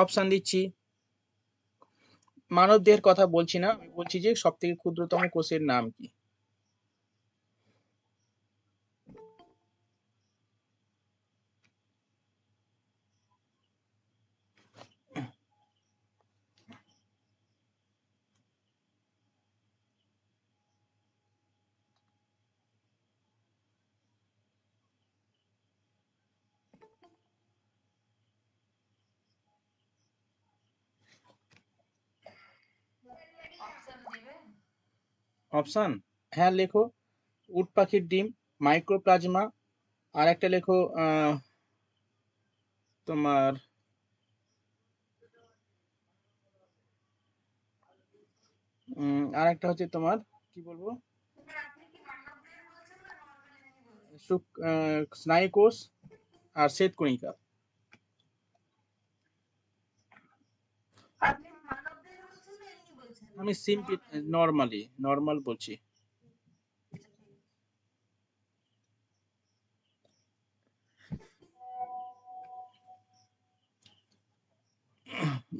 Option দিচ্ছি, মানব দেহের কথা বলছি না, আমি বলছি যে সব থেকে ক্ষুদ্রতম কোষের নাম কি? অপশন, হ্যাঁ লেখো। উট পাখির ডিম, মাইক্রোপ্লাজমা, আর একটা লেখো তোমার আর একটা হচ্ছে তোমার কি বলবো, স্নায়ুকোষ আর শ্বেতকণিকা। আমি সিম্পল নর্মাল বলছি।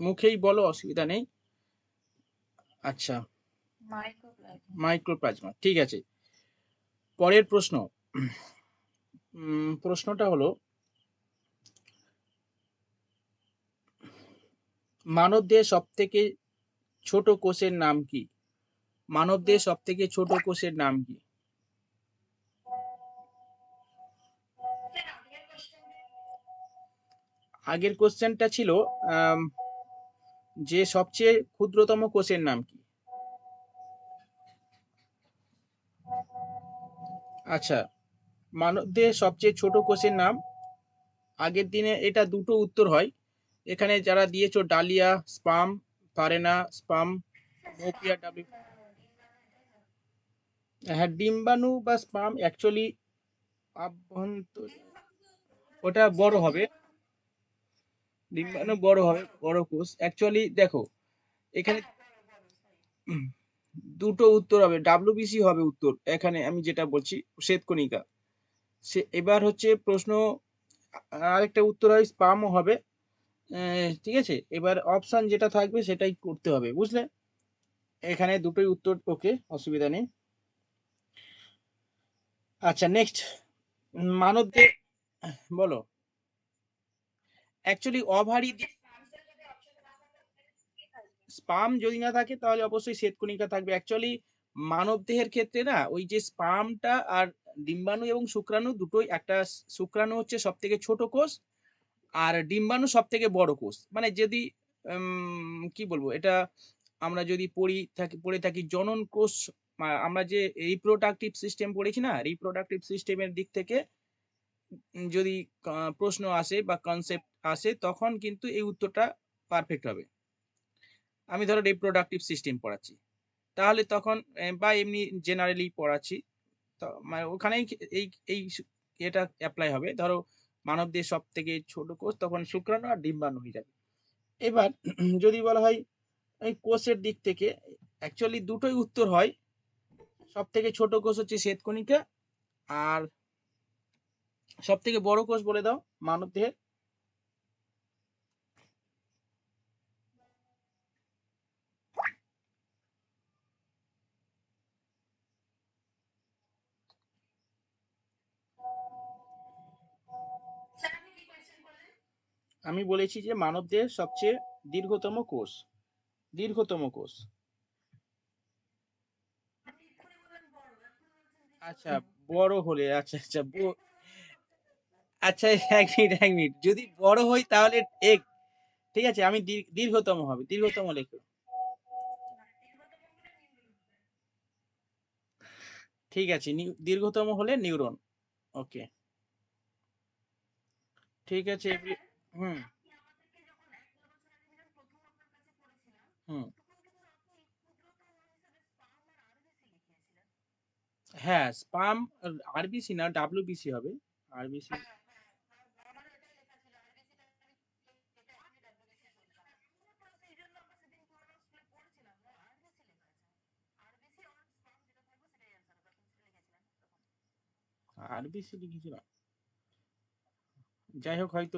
মুখেই বলো, অসুবিধা নেই। আচ্ছা, মাইক্রোপ্লাজমা, ঠিক আছে। পরের প্রশ্ন, প্রশ্নটা হলো, মানব দেহের সব থেকে ছোট কোষের নাম কি? মানব দেহের সব থেকে ছোট কোষের নাম কি? আগের কোশ্চেনটা ছিল যে সবচেয়ে ক্ষুদ্রতম কোষের নাম কি? আচ্ছা, মানব দেহের সবচেয়ে ছোট কোষের নাম, আগের দিনে এটা দুটো উত্তর হয়, এখানে যারা দিয়েছো ডালিয়া, স্পাম, ফারেনা, স্পাম, মোপিয়া ডাব্লিউ। হ্যাঁ, ডিম্বাণু বা স্পাম অ্যাকচুয়ালি আভ্যন্তর, ওটা বড় হবে, ডিম্বাণু বড় হবে, বড় কোষ। অ্যাকচুয়ালি দেখো, এখানে দুটো উত্তর হবে, ডাব্লিউবিসি হবে উত্তর, এখানে আমি যেটা বলছি শ্বেতকণিকা। সে এবার হচ্ছে প্রশ্ন, আরেকটা উত্তর হয় স্পামও হবে। ঠিক আছে, এবার অপশন যেটা থাকবে সেটাই করতে হবে, বুঝলে? এখানে দুটোই উত্তর, ওকে, অসুবিধা নেই। আচ্ছা, নেক্সট, মানবদের, বলো। অ্যাকচুয়ালি ওভারি, স্পাম যদি না থাকে তাহলে অবশ্যই শ্বেতকণিকা থাকবে। অ্যাকচুয়ালি মানব দেহের ক্ষেত্রে না, ওই যে স্পামটা আর ডিম্বাণু এবং শুক্রাণু দুটোই একটা, শুক্রাণু হচ্ছে সব থেকে ছোট কোষ, আর ডিম্বাণু সব থেকে বড় কোষ। মানে যদি কি বলবো এটা, আমরা যদি পড়ে থাকি জনন কোষ, আমরা যে রিপ্রোডাক্টিভ সিস্টেম পড়েছি না, রিপ্রোডাক্টিভ সিস্টেমের দিক থেকে যদি প্রশ্ন আসে বা কনসেপ্ট আসে, তখন কিন্তু এই উত্তরটা পারফেক্ট হবে। আমি ধরো রিপ্রোডাক্টিভ সিস্টেম পড়াচ্ছি, তাহলে তখন বা এমনি জেনারেলি পড়াচ্ছি, তো মানে ওখানেই এই এই এটা অ্যাপ্লাই হবে। ধরো মানবদের সব থেকে ছোট কোষ, তখন শুক্রাণু আর ডিম্বাণু হয়ে যাবে। এবার যদি বলা হয় এই কোষের দিক থেকে, অ্যাকচুয়ালি দুটোই উত্তর হয়। সব থেকে ছোট কোষ হচ্ছে শ্বেতকণিকা, আর সব থেকে বড় কোষ বলে দাও মানব দেহের। আমি বলেছি যে মানব দেহের সবচেয়ে দীর্ঘতম কোষ, দীর্ঘতম কোষ। আচ্ছা, বড় হলে, আচ্ছা আচ্ছা আচ্ছা, এক মিনিট, যদি বড় হই তাহলে এক, ঠিক আছে, আমি দীর্ঘতম হবে, দীর্ঘতম লেখো। ঠিক আছে, দীর্ঘতম হলে নিউরন। ওকে, ঠিক আছে। হুম হুম, হ্যাঁ, স্পাম, আরবিসি না ডাব্লিউবিসি হবে, আরবিসি। আরবিসি লিখেছিলাম, যাই হোক, হয়তো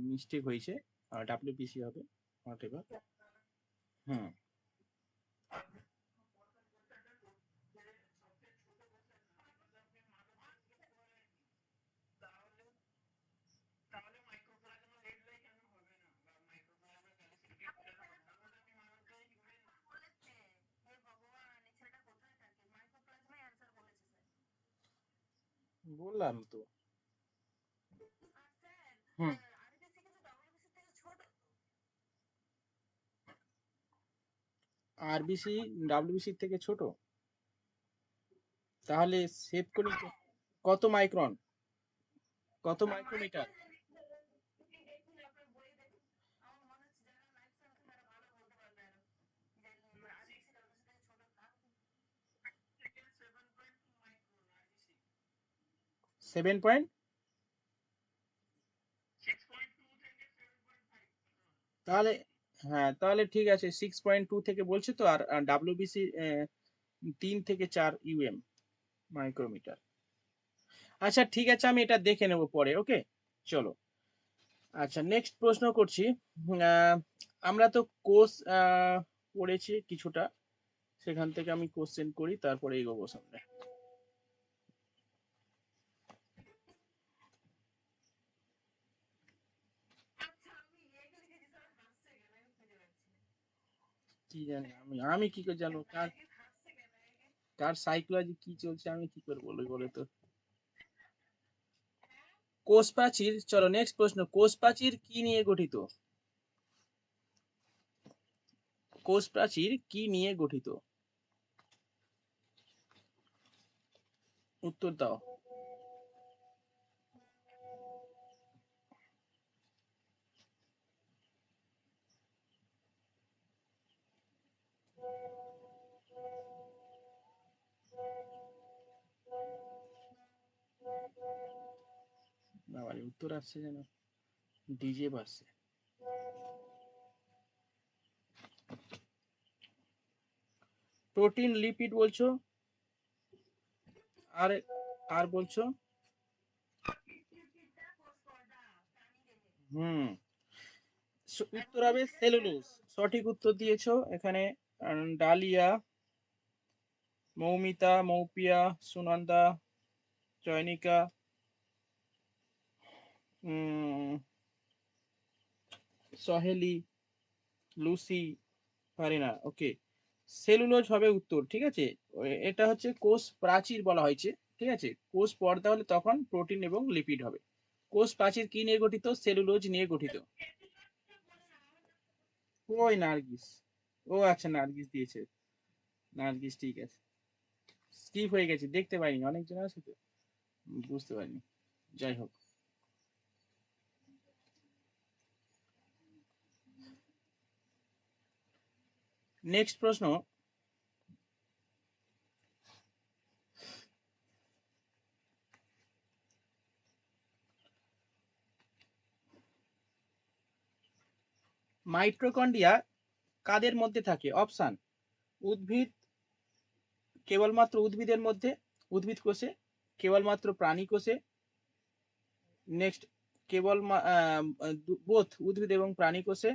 মিস্টেক হয়েছে। ডাব্লিউবিসি হবে হোয়াট এভার। হুম। বললাম তো। হুম। আরবিসি ডাব্লিউবিসি থেকে ছোট? তাহলে শ্বেতকণিকা কত মাইক্রন, কত মাইক্রোমিটার? সেভেন পয়েন্ট, তাহলে হ্যাঁ তাহলে ঠিক আছে, 6.2 থেকে বলছে তো। আর ডাব্লিউবিসি 3 থেকে 4 ইউএম মাইক্রোমিটার। আচ্ছা ঠিক আছে, আমি এটা দেখে নেব পরে। ওকে, চলো। আচ্ছা নেক্সট প্রশ্ন করছি। আহ, আমরা তো কোর্স পড়েছি কিছুটা, সেখান থেকে আমি কোশ্চেন করি, তারপরে এগোবো সামনে। কি জানি আমি, আমি কি করে জানবো কার কার সাইকোলজি কি চলছে, আমি কি করে বলবো বলে তো। কোষ প্রাচীর, চলো নেক্সট প্রশ্ন। কোষ প্রাচীর কি নিয়ে গঠিত? কোষ প্রাচীর কি নিয়ে গঠিত? উত্তর দাও। বাবারে, উত্তর আসছে যেন ডিজে বাজছে। প্রোটিন লিপিড বলছো, আর আর বলছো? হুম, উত্তর হবে সেলুলোজ। সঠিক উত্তর দিয়েছো এখানে। Dalia, Moumita, Moupia, Sunanda, Chayanika, Saheli, Lucy, Farina. Okay, cellulose হবে উত্তর। ঠিক আছে, এটা হচ্ছে কোষ প্রাচীর বলা হয়েছে। ঠিক আছে, কোষ পর্দা হলে তখন প্রোটিন এবং লিপিড হবে। কোষ প্রাচীর কি নিয়ে গঠিত? সেলুলোজ নিয়ে গঠিত। ওই নার্গিস, ও আচ্ছা নার্গিস দিয়েছে। নার্গিস, ঠিক আছে। স্কিপ হয়ে গেছে, দেখতে পাইনি, অনেকজন আছে তো, বুঝতে পারিনি। যাই হোক, নেক্সট প্রশ্ন। মাইটোকন্ড্রিয়া কাদের মধ্যে থাকে? অপশন: উদ্ভিদ, কেবলমাত্র উদ্ভিদের মধ্যে, উদ্ভিদ কোষে, কেবলমাত্র প্রাণী কোষে, নেক্সট কেবল বোথ উদ্ভিদ এবং প্রাণী কোষে,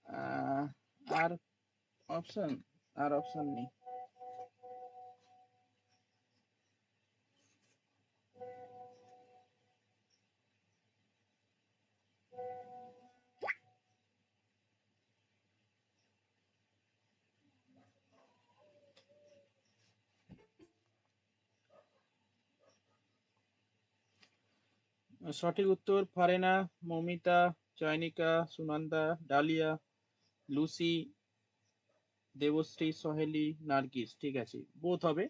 আহ, আর অপশন, আর অপশন নেই। সঠিক উত্তর ফারেনা, মৌমিতা, চয়নিকা, সুনন্দা, ডালিয়া, লুসি, দেবশ্রী, সহেলি, নার্গিস। ঠিক আছে, বোথ হবে।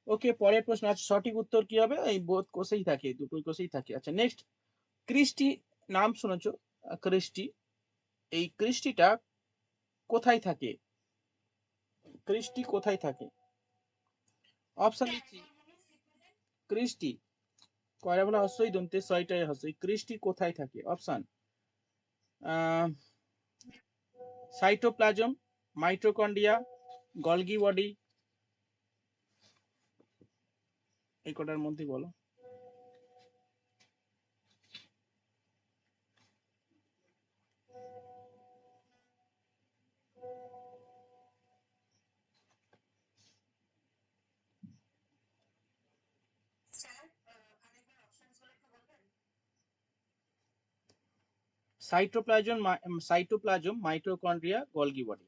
ওকে, পরের প্রশ্ন আছে, সঠিক উত্তর কি হবে? এই বোথ কোষেই থাকে, দুটোই কোষেই থাকে। আচ্ছা নেক্সট, ক্রিস্টি নাম শুনেছো? ক্রিস্টি, এই ক্রিস্টিটা কোথায় থাকে? ক্রিস্টি কোথায় থাকে? অপশন দিচ্ছি। ক্রিস্টি, কয়রা বলা হস্যই দন্তে ছয়টায় হস্যই, ক্রিস্টি কোথায় থাকে? Option: cytoplasm, mitochondria, Golgi body, এই কটার মধ্যে বলো। Cytoplasm, mitochondria, Golgi body.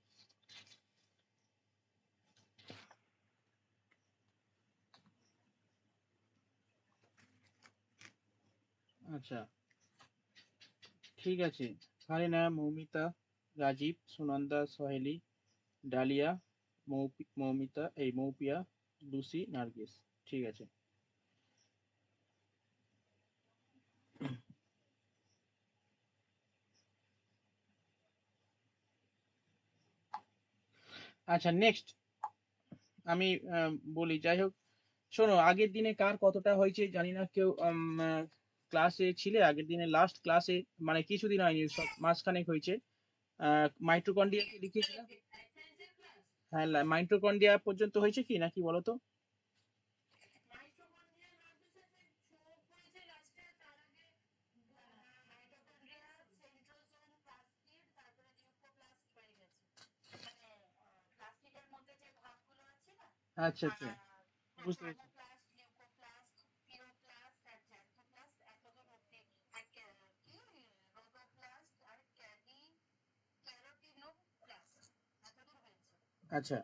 আচ্ছা ঠিক আছে। ফারিনা, মৌমিতা, রাজীব, সুনন্দা, সোহেলি, ডালিয়া, মৌমিতা, মৌপিয়া, লুসি, নার্গিস। ঠিক আছে। আচ্ছা নেক্সট আমি বলি, যাই হোক শোনো, আগের দিনে কার কতটা হয়েছে জানি না, কেউ ক্লাসে ছিলে আগের দিনে? লাস্ট ক্লাসে মানে কিছুদিন হয়নি, সব মাসখানেক হয়েছে। মাইটোকন্ড্রিয়া কি লিখেছিলাম? হ্যাঁ, মাইটোকন্ড্রিয়া পর্যন্ত হয়েছে কি নাকি বলো তো? আচ্ছা আচ্ছা, বুঝতে পেরেছি। আচ্ছা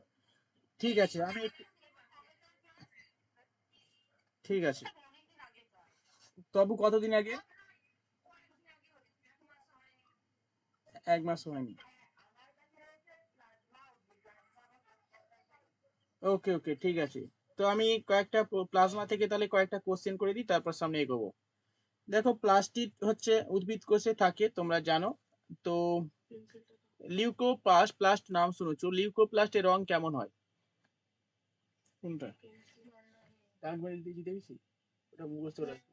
ঠিক আছে, ঠিক আছে। তবু কতদিন আগে? 1 মাস হয়নি। ওকে ওকে, ঠিক আছে। তো আমি কয়েকটা প্লাজমা থেকে তাহলে কয়েকটা কোশ্চেন করে দিই, তারপর সামনে এগোবো। দেখো, প্লাস্টিড হচ্ছে উদ্ভিদ কোষে থাকে, তোমরা জানো। তো লিউকোপ্লাস্ট নাম শুনেছো? লিউকোপ্লাস্টের রং কেমন হয়? কোনটা? টার্মেরিক দিয়েছি দেখেছি, ওটা মুখস্থ রাখো।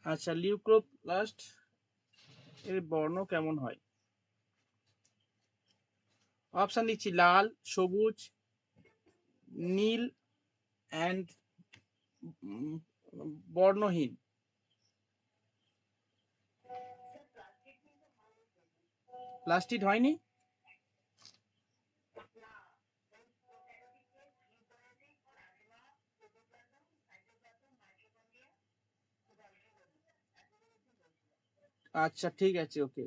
আচ্ছা, লিউকোপ্লাস্ট এর বর্ণ কেমন হয়? অপশন দিচ্ছি: লাল, সবুজ, নীল, অ্যান্ড বর্ণহীন। প্লাস্টিড হয়নি? আচ্ছা ঠিক আছে, ওকে।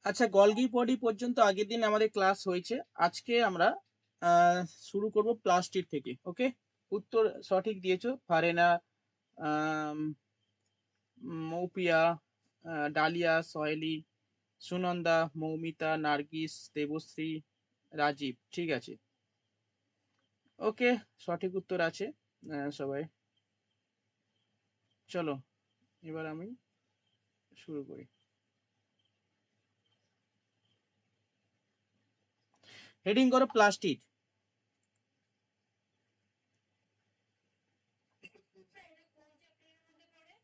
আচ্ছা, গলগি বডি পর্যন্ত আগের দিন আমাদের ক্লাস হয়েছে। আজকে আমরা আহ, শুরু করব প্লাস্টিড থেকে। ওকে, উত্তর সঠিক দিয়েছো। ফারেনা, আম, মৌপিয়া, ডালিয়া, সহেলি, সুনন্দা, মৌমিতা, নার্গিস, দেবশ্রী, রাজীব। ঠিক আছে, ওকে, সঠিক উত্তর আছে সবাই। চলো এবার আমি শুরু করি। হেডিং করো প্লাস্টিড।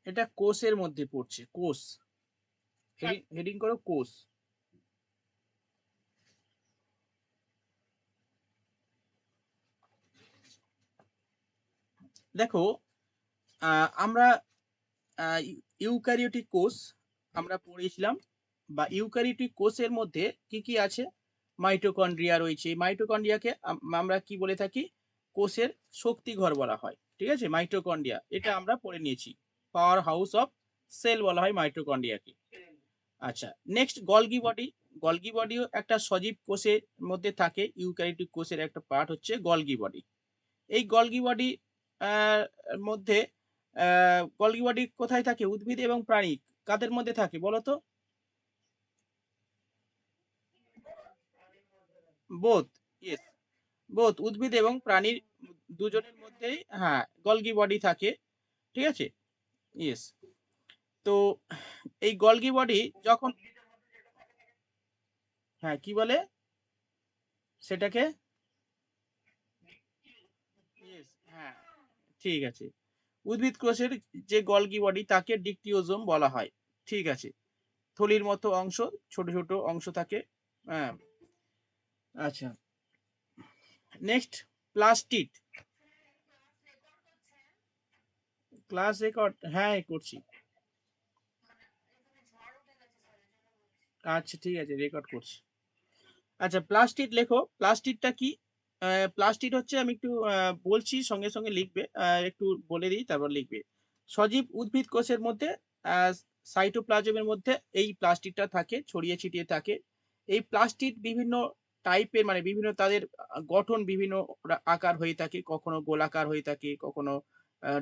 এটা কোষের মধ্যে পড়ছে, কোষ। হেডিং করো কোষ। দেখো, আমরা ইউক্যারিওটিক কোষ আমরা পড়েছিলাম, বা ইউক্যারিওটিক কোষের মধ্যে কি কি আছে? মাইটোকন্ড্রিয়া রয়েছে। মাইটোকন্ড্রিয়াকে আমরা কি বলে থাকি? কোষের শক্তিঘর বলা হয়। ঠিক আছে, মাইটোকন্ড্রিয়া এটা আমরা পড়ে নিয়েছি। পাওয়ার হাউস অফ সেল বলা হয় মাইটোকন্ড্রিয়াকে। আচ্ছা, নেক্সট গলগি বডি। গলগি বডিও একটা সজীব কোষের মধ্যে থাকে। ইউক্যারিওটিক কোষের একটা পার্ট হচ্ছে গলগি বডি। এই গলগি বডি মধ্যে গলগি বডি কোথায় থাকে? উদ্ভিদ এবং প্রাণী কাদের মধ্যে থাকে বলো তো? বোথ। ইয়েস, বোথ উদ্ভিদ এবং প্রাণীর দুজনের মধ্যেই, হ্যাঁ, গলগি বডি থাকে। ঠিক আছে, ইয়েস। তো এই গলগি বডি যখন, হ্যাঁ কি বলে সেটাকে? ইয়েস, হ্যাঁ, ঠিক আছে। উদ্ভিদ কোষের যে গলগি বডি তাকে ডিকটিওজোম বলা হয়। ঠিক আছে, থলির মতো অংশ, ছোট ছোট অংশ থাকে। হ্যাঁ, আচ্ছা। Next plastid. ক্লাস রেকর্ড, হ্যাঁ করছি। আচ্ছা ঠিক আছে, রেকর্ড করছি। আচ্ছা, প্লাস্টিড লেখো। প্লাস্টিডটা কি? প্লাস্টিড হচ্ছে, আমি একটু বলছি, সঙ্গে সঙ্গে লিখবে। একটু বলে দিই, তারপর লিখবে। সজীব উদ্ভিদ কোষের মধ্যে সাইটোপ্লাজমের মধ্যে এই প্লাস্টিডটা থাকে, ছড়িয়ে ছিটিয়ে থাকে। এই প্লাস্টিড বিভিন্ন টাইপের, মানে বিভিন্ন তাদের গঠন বিভিন্ন আকার হয়ে থাকে, কখনো গোলাকার হয়ে থাকে, কখনো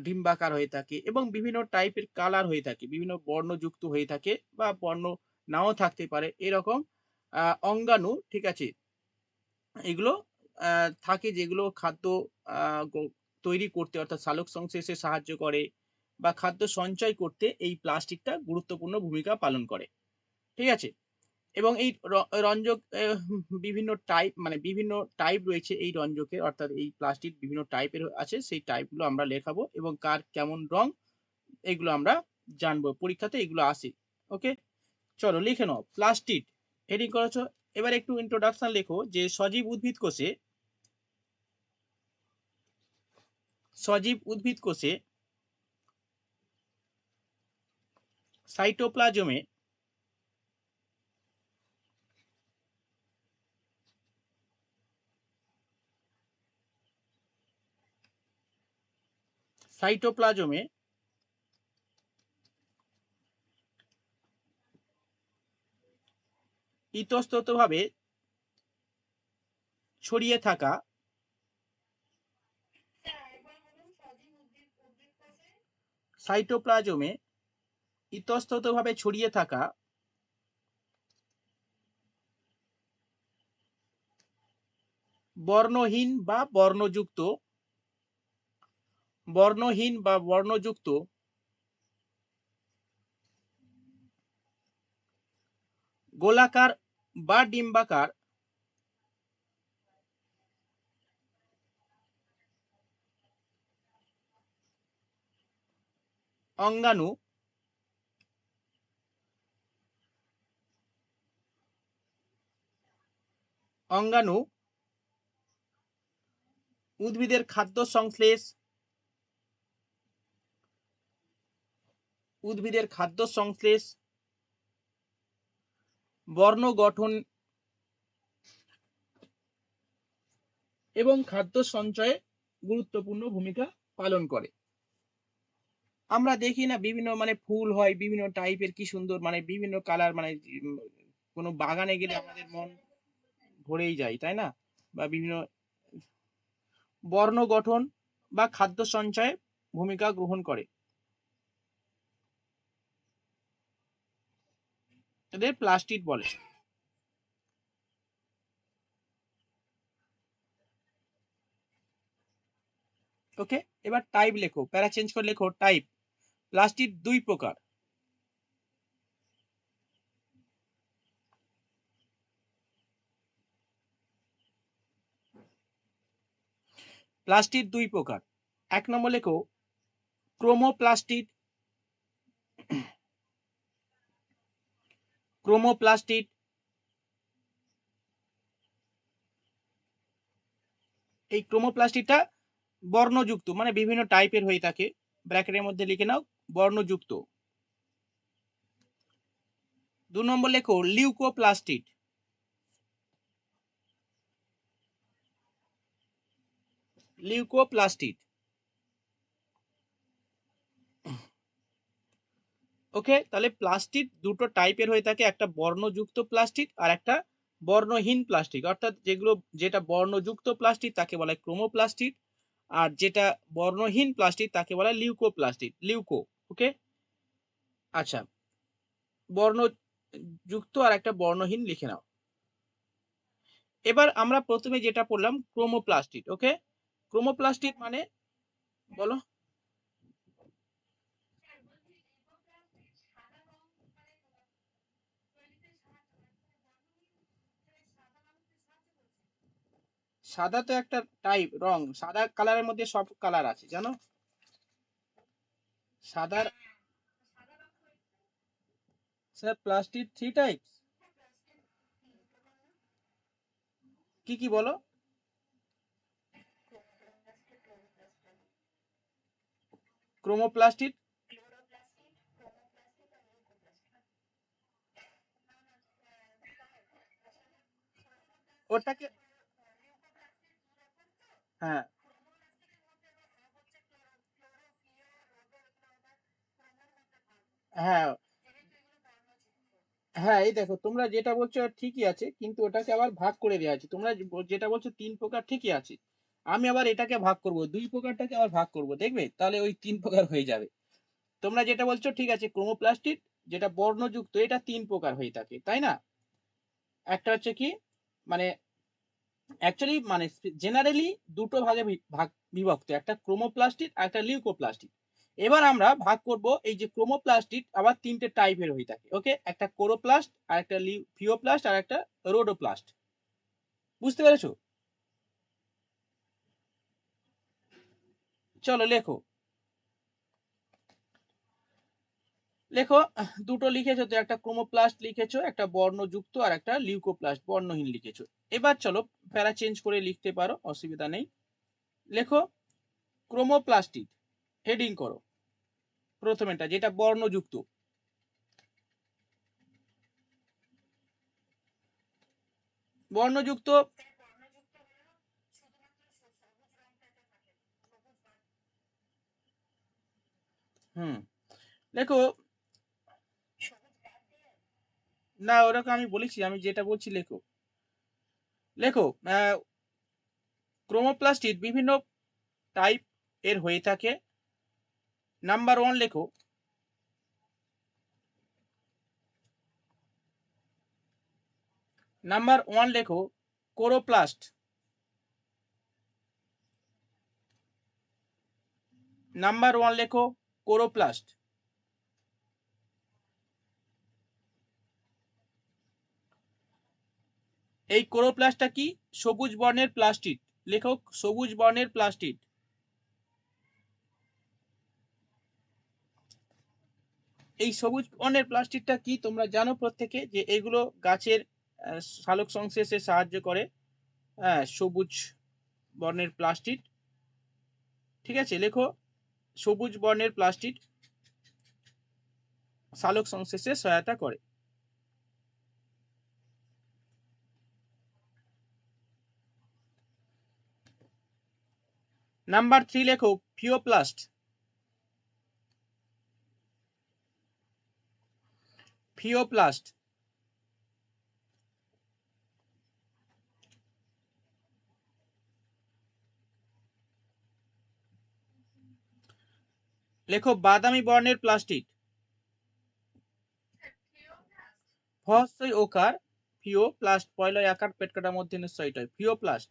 ডিম্বাকার হয়ে থাকে, এবং বিভিন্ন টাইপের কালার হয়ে থাকে, বিভিন্ন বর্ণযুক্ত হয়ে থাকে, বা বর্ণ নাও থাকতে পারে এরকম অঙ্গাণু, ঠিক আছে, এগুলো থাকে, যেগুলো খাদ্য তৈরি করতে, অর্থাৎ সালোক সংশ্লেষে সাহায্য করে, বা খাদ্য সঞ্চয় করতে এই প্লাস্টিকটা গুরুত্বপূর্ণ ভূমিকা পালন করে, ঠিক আছে। এবং এই রঞ্জক বিভিন্ন টাইপ, মানে বিভিন্ন টাইপ রয়েছে এই রঞ্জকের, অর্থাৎ এই প্লাস্টিক বিভিন্ন টাইপের আছে, সেই টাইপগুলো আমরা লেখাবো, এবং কার কেমন রং এগুলো আমরা জানবো, পরীক্ষাতে এগুলো আসে। ওকে, চলো লিখে নাও প্লাস্টিড, হেডিং করেছো। এবার একটু ইন্ট্রোডাকশন লেখো, যে সজীব উদ্ভিদ কোষে সাইটোপ্লাজমে সাইটোপ্লাজমে ইতস্ততভাবে ছড়িয়ে থাকা সাইটোপ্লাজমে ইতস্ততভাবে ছড়িয়ে থাকা বর্ণহীন বা বর্ণযুক্ত গোলাকার বা ডিম্বাকার অঙ্গাণু অঙ্গাণু উদ্ভিদের খাদ্য সংশ্লেষ, বর্ণ গঠন এবং খাদ্য সঞ্চয়ে গুরুত্বপূর্ণ ভূমিকা পালন করে। আমরা দেখি না, বিভিন্ন মানে ফুল হয় বিভিন্ন টাইপের, কি সুন্দর, মানে বিভিন্ন কালার, মানে কোনো বাগানে গেলে আমাদের মন ভরেই যায়, তাই না? বা বিভিন্ন বর্ণ গঠন বা খাদ্য সঞ্চয়ে ভূমিকা গ্রহণ করে, এদের প্লাস্টিড বলে। ওকে, এবার টাইপ লেখো, প্যারা চেঞ্জ করে লেখো টাইপ। প্লাস্টিড দুই প্রকার। প্লাস্টিড দুই প্রকার। এক নম্বর লেখো ক্রোমোপ্লাস্টিড। ক্রোমোপ্লাস্টিড এই ক্রোমোপ্লাস্টিডটা বর্ণযুক্ত, মানে বিভিন্ন টাইপের হয়ে থাকে, ব্র্যাকেটের মধ্যে লিখে নাও বর্ণযুক্ত। দু নম্বর লেখো লিউকোপ্লাস্টিড। লিউকোপ্লাস্টিড ওকে, তাহলে প্লাস্টিক দুটো টাইপের হয়ে থাকে, একটা বর্ণযুক্ত প্লাস্টিক আর একটা বর্ণহীন প্লাস্টিক, অর্থাৎ যেটা বর্ণযুক্ত প্লাস্টিক তাকে বলা হয় ক্রোমোপ্লাস্টিক, আর যেটা বর্ণহীন প্লাস্টিক তাকে বলা হয় লিউকোপ্লাস্টিক, লিউকো। ওকে, আচ্ছা, বর্ণযুক্ত আর একটা বর্ণহীন লিখে নাও। এবার আমরা প্রথমে যেটা পড়লাম ক্রোমোপ্লাস্টিক। ওকে, ক্রোমোপ্লাস্টিক মানে, বলো। সাদা তো একটা টাইপ রং, সাদা কালারের মধ্যে সব কালার আছে জানো। সাদার, স্যার প্লাস্টিক থ্রি টাইপস, কি কি বলো? ক্রোমোপ্লাস্টিক, ওটাকে হ্যাঁ হ্যাঁ হ্যাঁ, এই দেখো তোমরা যেটা বলছো ঠিকই আছে, কিন্তু ওটাকে আবার ভাগ করে দেওয়া আছে। তোমরা যেটা বলছো 3 প্রকার ঠিকই আছে, আমি আবার এটাকে ভাগ করব, 2 প্রকারটাকে আবার ভাগ করব, দেখবে তাহলে ওই 3 প্রকার হয়ে যাবে। তোমরা যেটা বলছো ঠিক আছে, ক্রোমোপ্লাস্টিড যেটা বর্ণযুক্ত এটা 3 প্রকার হয়ে থাকে, তাই না? একটা হচ্ছে কি, মানে অ্যাকচুয়ালি মানে জেনারেলি দুটো ভাগে ভাগ বিভক্ত, একটা ক্রোমোপ্লাস্টিড আর একটা লিউকোপ্লাস্টিড। এবার আমরা ভাগ করব, এই যে ক্রোমোপ্লাস্টিড আবার 3টে টাইপের হয়ে থাকে, ওকে, একটা কোরোপ্লাস্ট আর একটা ফিওপ্লাস্ট আর একটা রোডোপ্লাস্ট। বুঝতে পেরেছো? চলো লেখো। লেখো, দুটো লিখেছো তো, একটা ক্রোমোপ্লাস্ট লিখেছো, একটা বর্ণযুক্ত, আর একটা লিউকোপ্লাস্ট বর্ণহীন লিখেছো। এবার চলো প্যারা চেঞ্জ করে লিখতে পারো, অসুবিধা নেই। লেখো ক্রোমোপ্লাস্টিড, হেডিং করো প্রথমেটা যেটা বর্ণযুক্ত। বর্ণযুক্ত, হুম, দেখো, না ওরকম আমি বলেছি, আমি যেটা বলছি লেখো। লেখো, ক্রোমোপ্লাস্টিড বিভিন্ন টাইপ এর হয়ে থাকে। নাম্বার 1 লেখো, নাম্বার 1 লেখো কোরোপ্লাস্ট। নাম্বার 1 লেখো কোরোপ্লাস্ট। এই কোরোপ্লাস্টটা কি? সবুজ বর্ণের প্লাস্টিড। লেখো সবুজ বর্ণের প্লাস্টিড। এই সবুজ বর্ণের প্লাস্টিডটা কি তোমরা জানো প্রত্যেকে, যে এগুলো গাছের সালোক সংশ্লেষে সাহায্য করে। হ্যাঁ, সবুজ বর্ণের প্লাস্টিড, ঠিক আছে, লেখো সবুজ বর্ণের প্লাস্টিড সালোক সংশ্লেষে সহায়তা করে। নাম্বার 3 লেখো ফিওপ্লাস্ট। ফিওপ্লাস্ট, লেখো বাদামি বর্ণের প্লাস্টিড। ফসই ওকার, ফিওপ্লাস্ট পয়লয় আকার পেট কাটা মধ্যে নিশ্চয়ই ফিওপ্লাস্ট।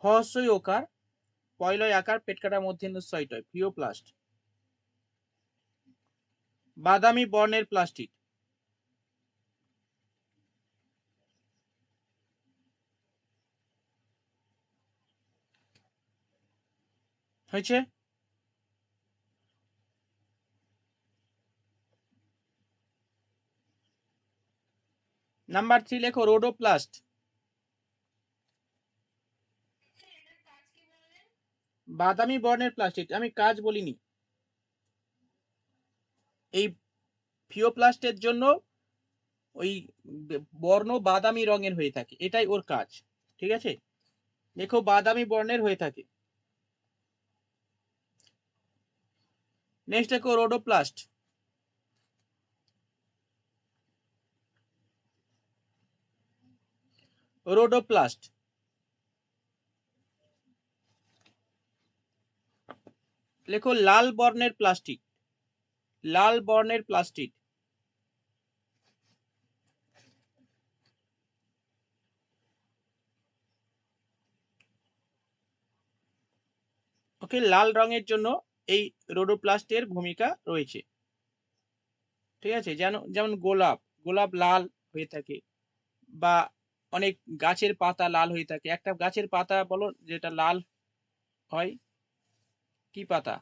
ফসই ওকার পয়লয় আকার পেট কাটা মধ্যে নিশ্চয়ই ফিওপ্লাস্ট। বাদামি বর্ণের প্লাস্টিড। হয়েছে? নাম্বার 3 লেখো রোডোপ্লাস্ট। বাদামি বর্ণের প্লাস্টিড, আমি কাজ বলিনি। এই ফিওপ্লাস্টের জন্য ওই বর্ণ বাদামি রঙের হয়ে থাকে, এটাই ওর কাজ, ঠিক আছে। দেখো বাদামি বর্ণের হয়ে থাকে। নেক্সট দেখো রোডোপ্লাস্ট। রোডোপ্লাস্ট, লেখো লাল বর্ণের প্লাস্টিক। লাল বর্ণের প্লাস্টিক, ওকে, লাল রঙের জন্য এই রোডোপ্লাস্টের ভূমিকা রয়েছে, ঠিক আছে। যেন যেমন গোলাপ, গোলাপ লাল হয়ে থাকে, বা অনেক গাছের পাতা লাল হয়ে থাকে। একটা গাছের পাতা বলো যেটা লাল হয়, কি পাতা?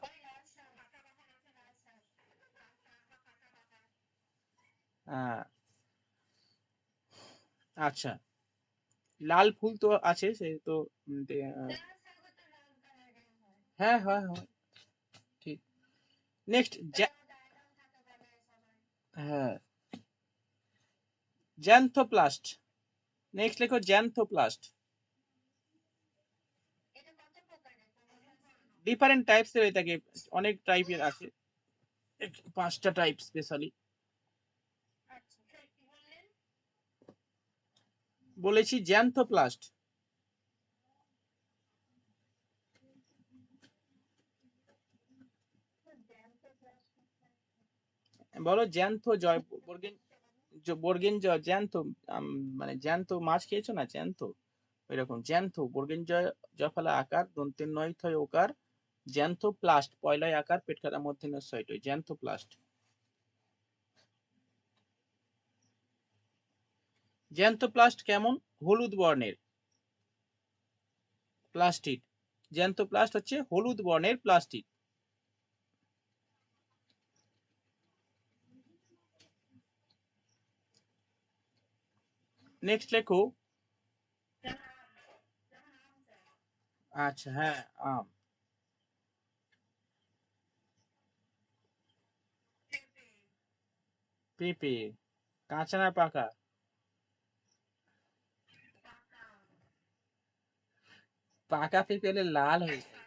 হ্যাঁ, আচ্ছা, লাল ফুল তো আছে, সে তো হ্যাঁ হ্যাঁ হ্যাঁ, ঠিক। নেক্সট, হ্যাঁ, জ্যান্থোপ্লাস্ট। নেক্সট লেখো জ্যান্থোপ্লাস্ট। ডিফারেন্ট টাইপস এর হয়ে থাকে, অনেক টাইপের আছে, 5টা টাইপ স্পেশালি বলেছি। জ্যান্থোপ্লাস্ট বলো। জ্যান্থো জয় বর্গেন, বর্গেন জয় জ্যান্থো, মানে জ্যান্থো মাছ খেয়েছো না, জ্যান্থো এরকম জ্যান্থো বর্গেন জয় জফলা আকার দন্তের নয় থয় ওকার জ্যান্থোপ্লাস্ট পয়লয় আকার পেট খাতা মধ্যে ছয়ট জ্যান্থোপ্লাস্ট। জ্যান্থোপ্লাস্ট কেমন? হলুদ বর্ণের প্লাস্টিড। জ্যান্থোপ্লাস্ট হচ্ছে হলুদ বর্ণের প্লাস্টিড। নেক্সট লেখো। আচ্ছা হ্যাঁ, আম, পেঁপে, কাঁচা না পাকা? পাকা পেঁপে হলে লাল হয়ে যায়।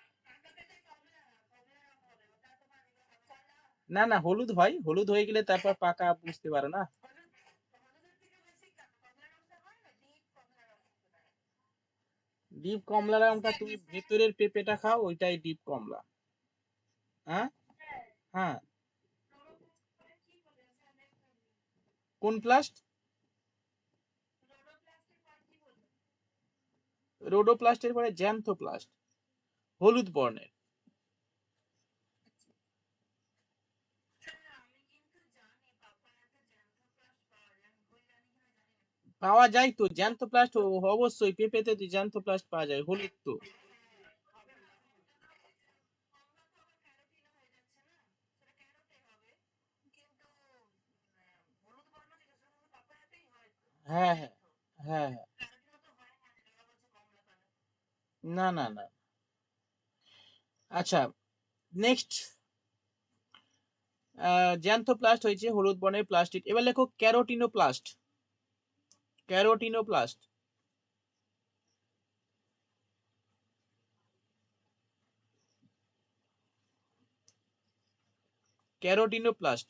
না না, হলুদ হয়, হলুদ হয়ে গেলে তারপর পাকা বুঝতে পারো না। ডিপ কমলা রঙটা তুমি ভেতরের পেঁপেটা খাও, ওইটাই ডিপ কমলা। হ্যাঁ হ্যাঁ। কোন প্লাস্ট? রোডোপ্লাস্টের পরে জ্যান্থোপ্লাস্ট, হলুদ বর্ণের। পাওয়া যায় তো জ্যান্থোপ্লাস্ট, অবশ্যই পেঁপেতে তো জ্যান্থোপ্লাস্ট পাওয়া যায়, হলুদ তো। হ্যাঁ হ্যাঁ হ্যাঁ হ্যাঁ। না না না। আচ্ছা নেক্সট, জ্যান্থোপ্লাস্ট হয়েছে হলুদ বর্ণের প্লাস্টিক। এবার লেখো ক্যারোটিনোপ্লাস্ট। ক্যারোটিনোপ্লাস্ট। ক্যারোটিনোপ্লাস্ট।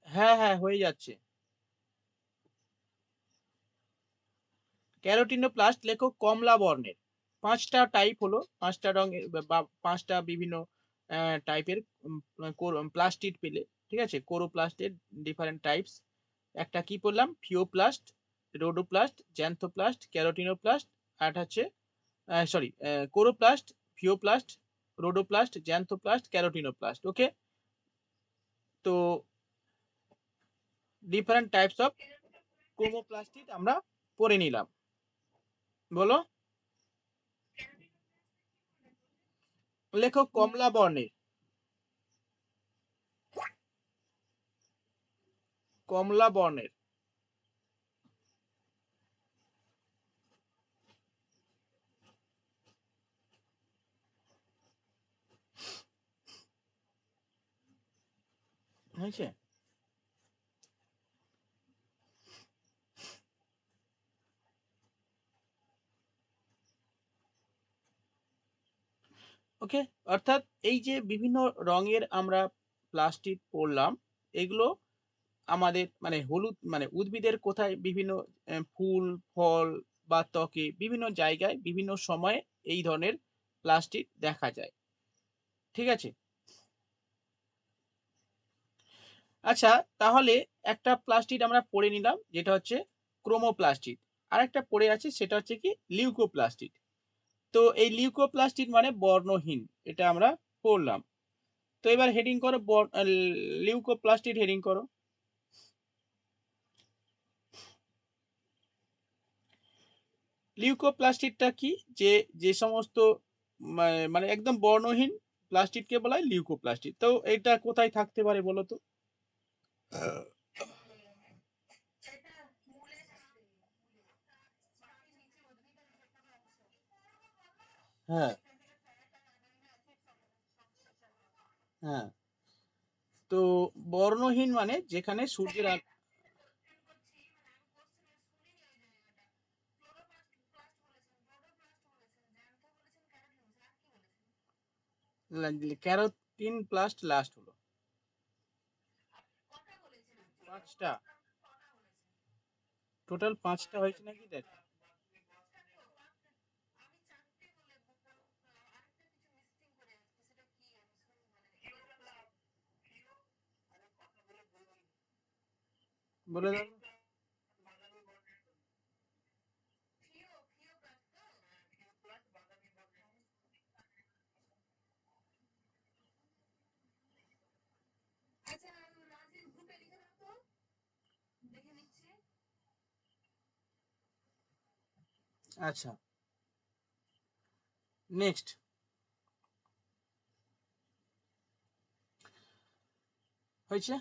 হ্যাঁ হ্যাঁ হয়ে যাচ্ছে। ক্যারোটিনোপ্লাস্ট লেখো কমলা বর্ণের। 5টা টাইপ হলো, 5টা রঙের বা 5টা বিভিন্ন টাইপের প্লাস্টিড পেলে, ঠিক আছে, কোরোপ্লাস্টের ডিফারেন্ট টাইপস। একটা কি বললাম, ফিওপ্লাস্ট, রোডোপ্লাস্ট, জ্যান্থোপ্লাস্ট, ক্যারোটিনোপ্লাস্ট। আর হচ্ছে সরি, কোরোপ্লাস্ট, ফিওপ্লাস্ট, রোডোপ্লাস্ট, জ্যান্থোপ্লাস্ট, ক্যারোটিনোপ্লাস্ট। ওকে, তো ডিফারেন্ট টাইপস অফ ক্রোমোপ্লাস্টিড আমরা পড়ে নিলাম। বলো। লেখো কমলা বর্ণের। কমলা বর্ণের। হয়েছে। ওকে, অর্থাৎ এই যে বিভিন্ন রঙের আমরা প্লাস্টিক পড়লাম, এগুলো আমাদের মানে হলুদ মানে উদ্ভিদের কোথায় বিভিন্ন ফুল ফল বা ত্বকে বিভিন্ন জায়গায় বিভিন্ন সময়ে এই ধরনের প্লাস্টিক দেখা যায়, ঠিক আছে। আচ্ছা, তাহলে একটা প্লাস্টিক আমরা পড়ে নিলাম যেটা হচ্ছে ক্রোমোপ্লাস্টিক। আর একটা পড়ে আছে সেটা হচ্ছে কি লিউকোপ্লাস্টিক। তো এই লিউকোপ্লাস্টিক মানে বর্ণহীন, এটা আমরা পড়লাম। তো এবার হেডিং করো, লিউকোপ্লাস্টিড হেডিং করো। লিউকোপ্লাস্টিডটা কি? যে যে সমস্ত মানে একদম বর্ণহীন প্লাস্টিডকে বলা হয় লিউকোপ্লাস্টিড। তো এটা কোথায় থাকতে পারে বলো তো? হ্যাঁ হ্যাঁ। তো বর্ণ আলোহীন মানে যেখানে সূর্যের আলো ক্যারোটিন প্লাস্ট লাস্ট হলো 5টা, টোটাল 5টা হয়েছে নাকি দেখ। বলে দাও। আচ্ছা, নেক্সট হয়েছে।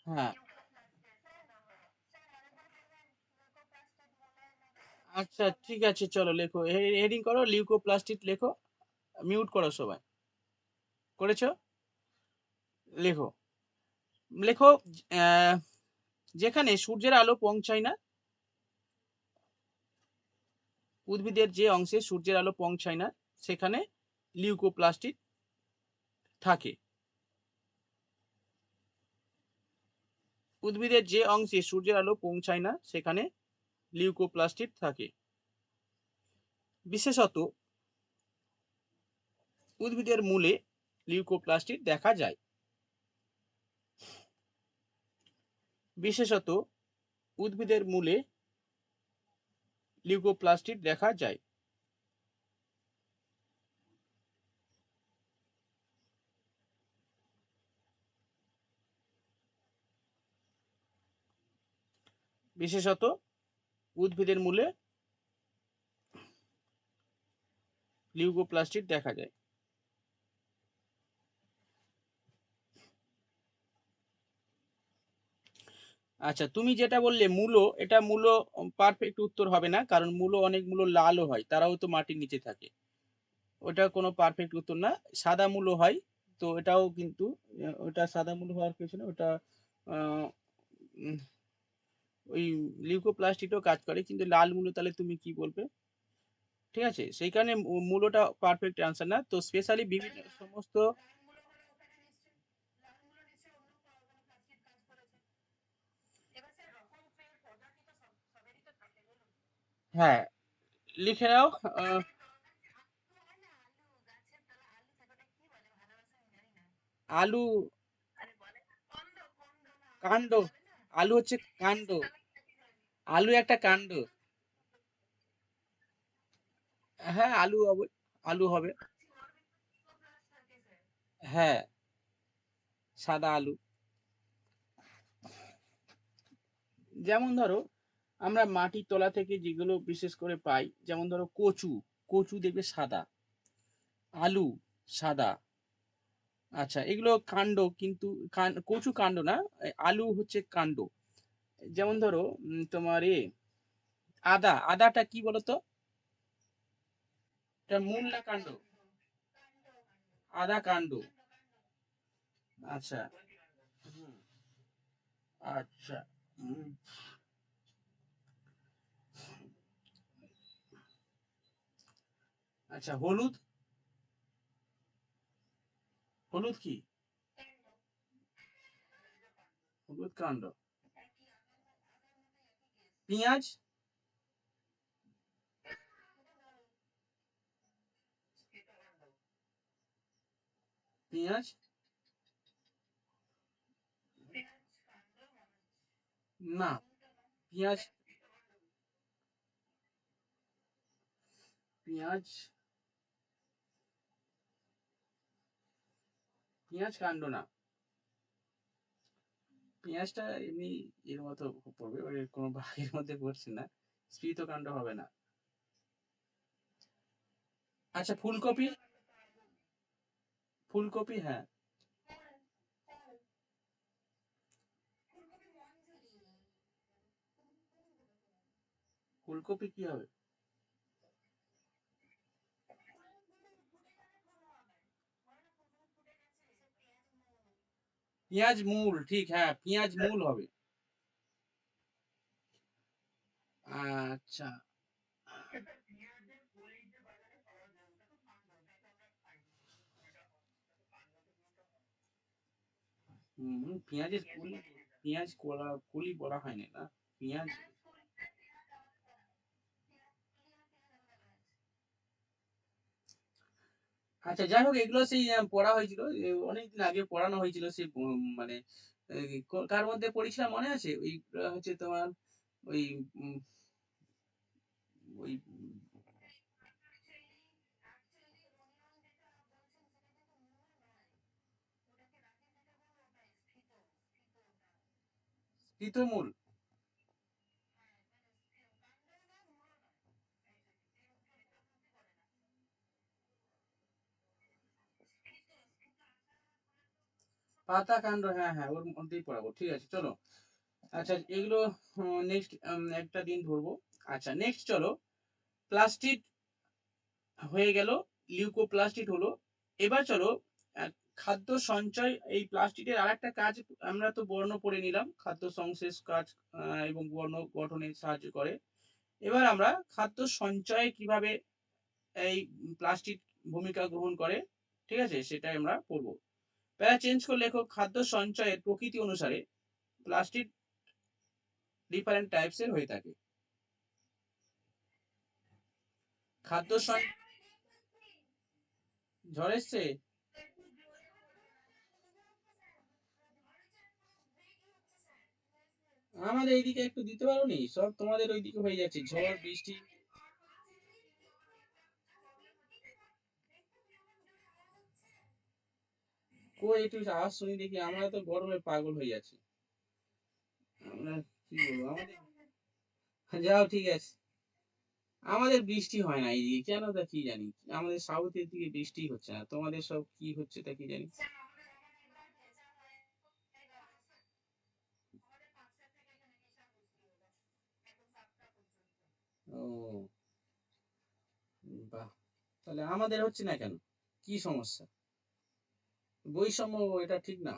হ্যাঁ, আচ্ছা ঠিক আছে, চলো লেখো, হেডিং করো লিউকোপ্লাস্টিক লেখো। মিউট করো সবাই। করেছো? লেখো, লেখো আহ, যেখানে সূর্যের আলো পৌঁছায় না, উদ্ভিদের যে অংশে সূর্যের আলো পৌঁছায় না সেখানে লিউকোপ্লাস্টিক থাকে। উদ্ভিদের যে অংশে সূর্যের আলো পৌঁছায় না সেখানে লিউকোপ্লাস্টিক থাকে। বিশেষত উদ্ভিদের মূলে লিউকোপ্লাস্টিক দেখা যায়। বিশেষত উদ্ভিদের মূলে লিউকোপ্লাস্টিক দেখা যায়। বিশেষত উদ্ভিদের মূলে লিউকোপ্লাস্টিক দেখা যায়। আচ্ছা, তুমি যেটা বললে মূলো, এটা মূলো পারফেক্ট উত্তর হবে না, কারণ মূলো অনেক মূলো লালও হয়, তারাও তো মাটির নিচে থাকে। ওটা কোনো পারফেক্ট উত্তর না। সাদা মূলো হয়, তো এটাও কিন্তু ওটা সাদা মূলো হওয়ার পেছনে ওটা আহ, উম, ওই লিউকোপ্লাস্টিকও কাজ করে, কিন্তু লাল মূলো তাহলে তুমি কি বলবে? ঠিক আছে, সেই কারণে মূলোটা পারফেক্ট অ্যান্সার না, তো স্পেশালি বিভিন্ন সমস্ত। হ্যাঁ, লিখে নাও। আহ, আলু, কাণ্ড, আলু হচ্ছে কাণ্ড, আলু একটা কাণ্ড। হ্যাঁ, আলু হবে। হ্যাঁ, সাদা আলু। যেমন ধরো আমরা মাটির তলা থেকে যেগুলো বিশেষ করে পাই, যেমন ধরো কচু, কচু দেখবে সাদা, আলু সাদা। আচ্ছা, এগুলো কাণ্ড, কিন্তু কচু কাণ্ড না, আলু হচ্ছে কাণ্ড। যেমন ধরো তোমার আদাটা কি বলতো? এটা মূল না কাণ্ড? আদা কাণ্ড। আচ্ছা, হুম, আচ্ছা, হুম, আচ্ছা, হলুদ, হলুদ কি? হলুদ কাণ্ড। পেঁয়াজ, পেঁয়াজ না, পেঁয়াজ, পেঁয়াজ, পেঁয়াজ কাণ্ড না। পেঁয়াজটা এমনি এর মতো পড়বে, ওই কোনো ভাগের মধ্যে পড়ছে না, স্ফীত কাণ্ড হবে না। আচ্ছা, ফুলকপি, ফুলকপি হ্যাঁ, ফুলকপি কি হবে? পেঁয়াজ মূল, ঠিক, হ্যাঁ, পেঁয়াজ মূল হবে। আচ্ছা। পেঁয়াজের কুলি, পেঁয়াজ কুলি বলা হয়নি না? পেঁয়াজ, আচ্ছা যাই হোক, এগুলো সেই পড়া হয়েছিল, অনেকদিন আগে পড়ানো হয়েছিল, সেই মানে কার মধ্যে পড়েছিলাম মনে আছে? ওই হচ্ছে তোমার ওই উম, ওই স্থিতমূল। পাতা কাণ্ড, হ্যাঁ হ্যাঁ, ওর মধ্যেই পড়াবো, ঠিক আছে চলো। আচ্ছা এগুলো নেক্সট একটা দিন ধরবো। আচ্ছা নেক্সট চলো, প্লাস্টিড হয়ে গেল, লিউকোপ্লাস্টিড হলো। এবার চলো আহ, খাদ্য সঞ্চয়, এই প্লাস্টিকের আর একটা কাজ, আমরা তো বর্ণ পড়ে নিলাম, খাদ্য সংশ্লেষ কাজ এবং বর্ণ গঠনে সাহায্য করে। এবার আমরা খাদ্য সঞ্চয়ে কিভাবে এই প্লাস্টিক ভূমিকা গ্রহণ করে, ঠিক আছে, সেটাই আমরা পড়বো। প্যারা চেঞ্জ করে লেখো, খাদ্য সঞ্চয়ের প্রকৃতি অনুসারে প্লাস্টিক ডিফারেন্ট টাইপস এর হয়ে থাকে। খাদ্য ঝড় এসছে? আমাদের এইদিকে একটু দিতে পারোনি? সব তোমাদের ওইদিকে হয়ে যাচ্ছে ঝড় বৃষ্টি। কই একটু আওয়াজ শুনি দেখি, আমরা তো গরমে পাগল হয়ে যাচ্ছি। আমরা কি বলবো আমাদের, যাও ঠিক আছে। আমাদের বৃষ্টি হয় না এইদিকে, কেন তা কি জানি। আমাদের সাউথের দিকে বৃষ্টি হচ্ছে না, তোমাদের সব কি হচ্ছে তা কি জানি। ও, বাহ, তাহলে আমাদের হচ্ছে না কেন? কি সমস্যা? বৈষম্য, এটা ঠিক না।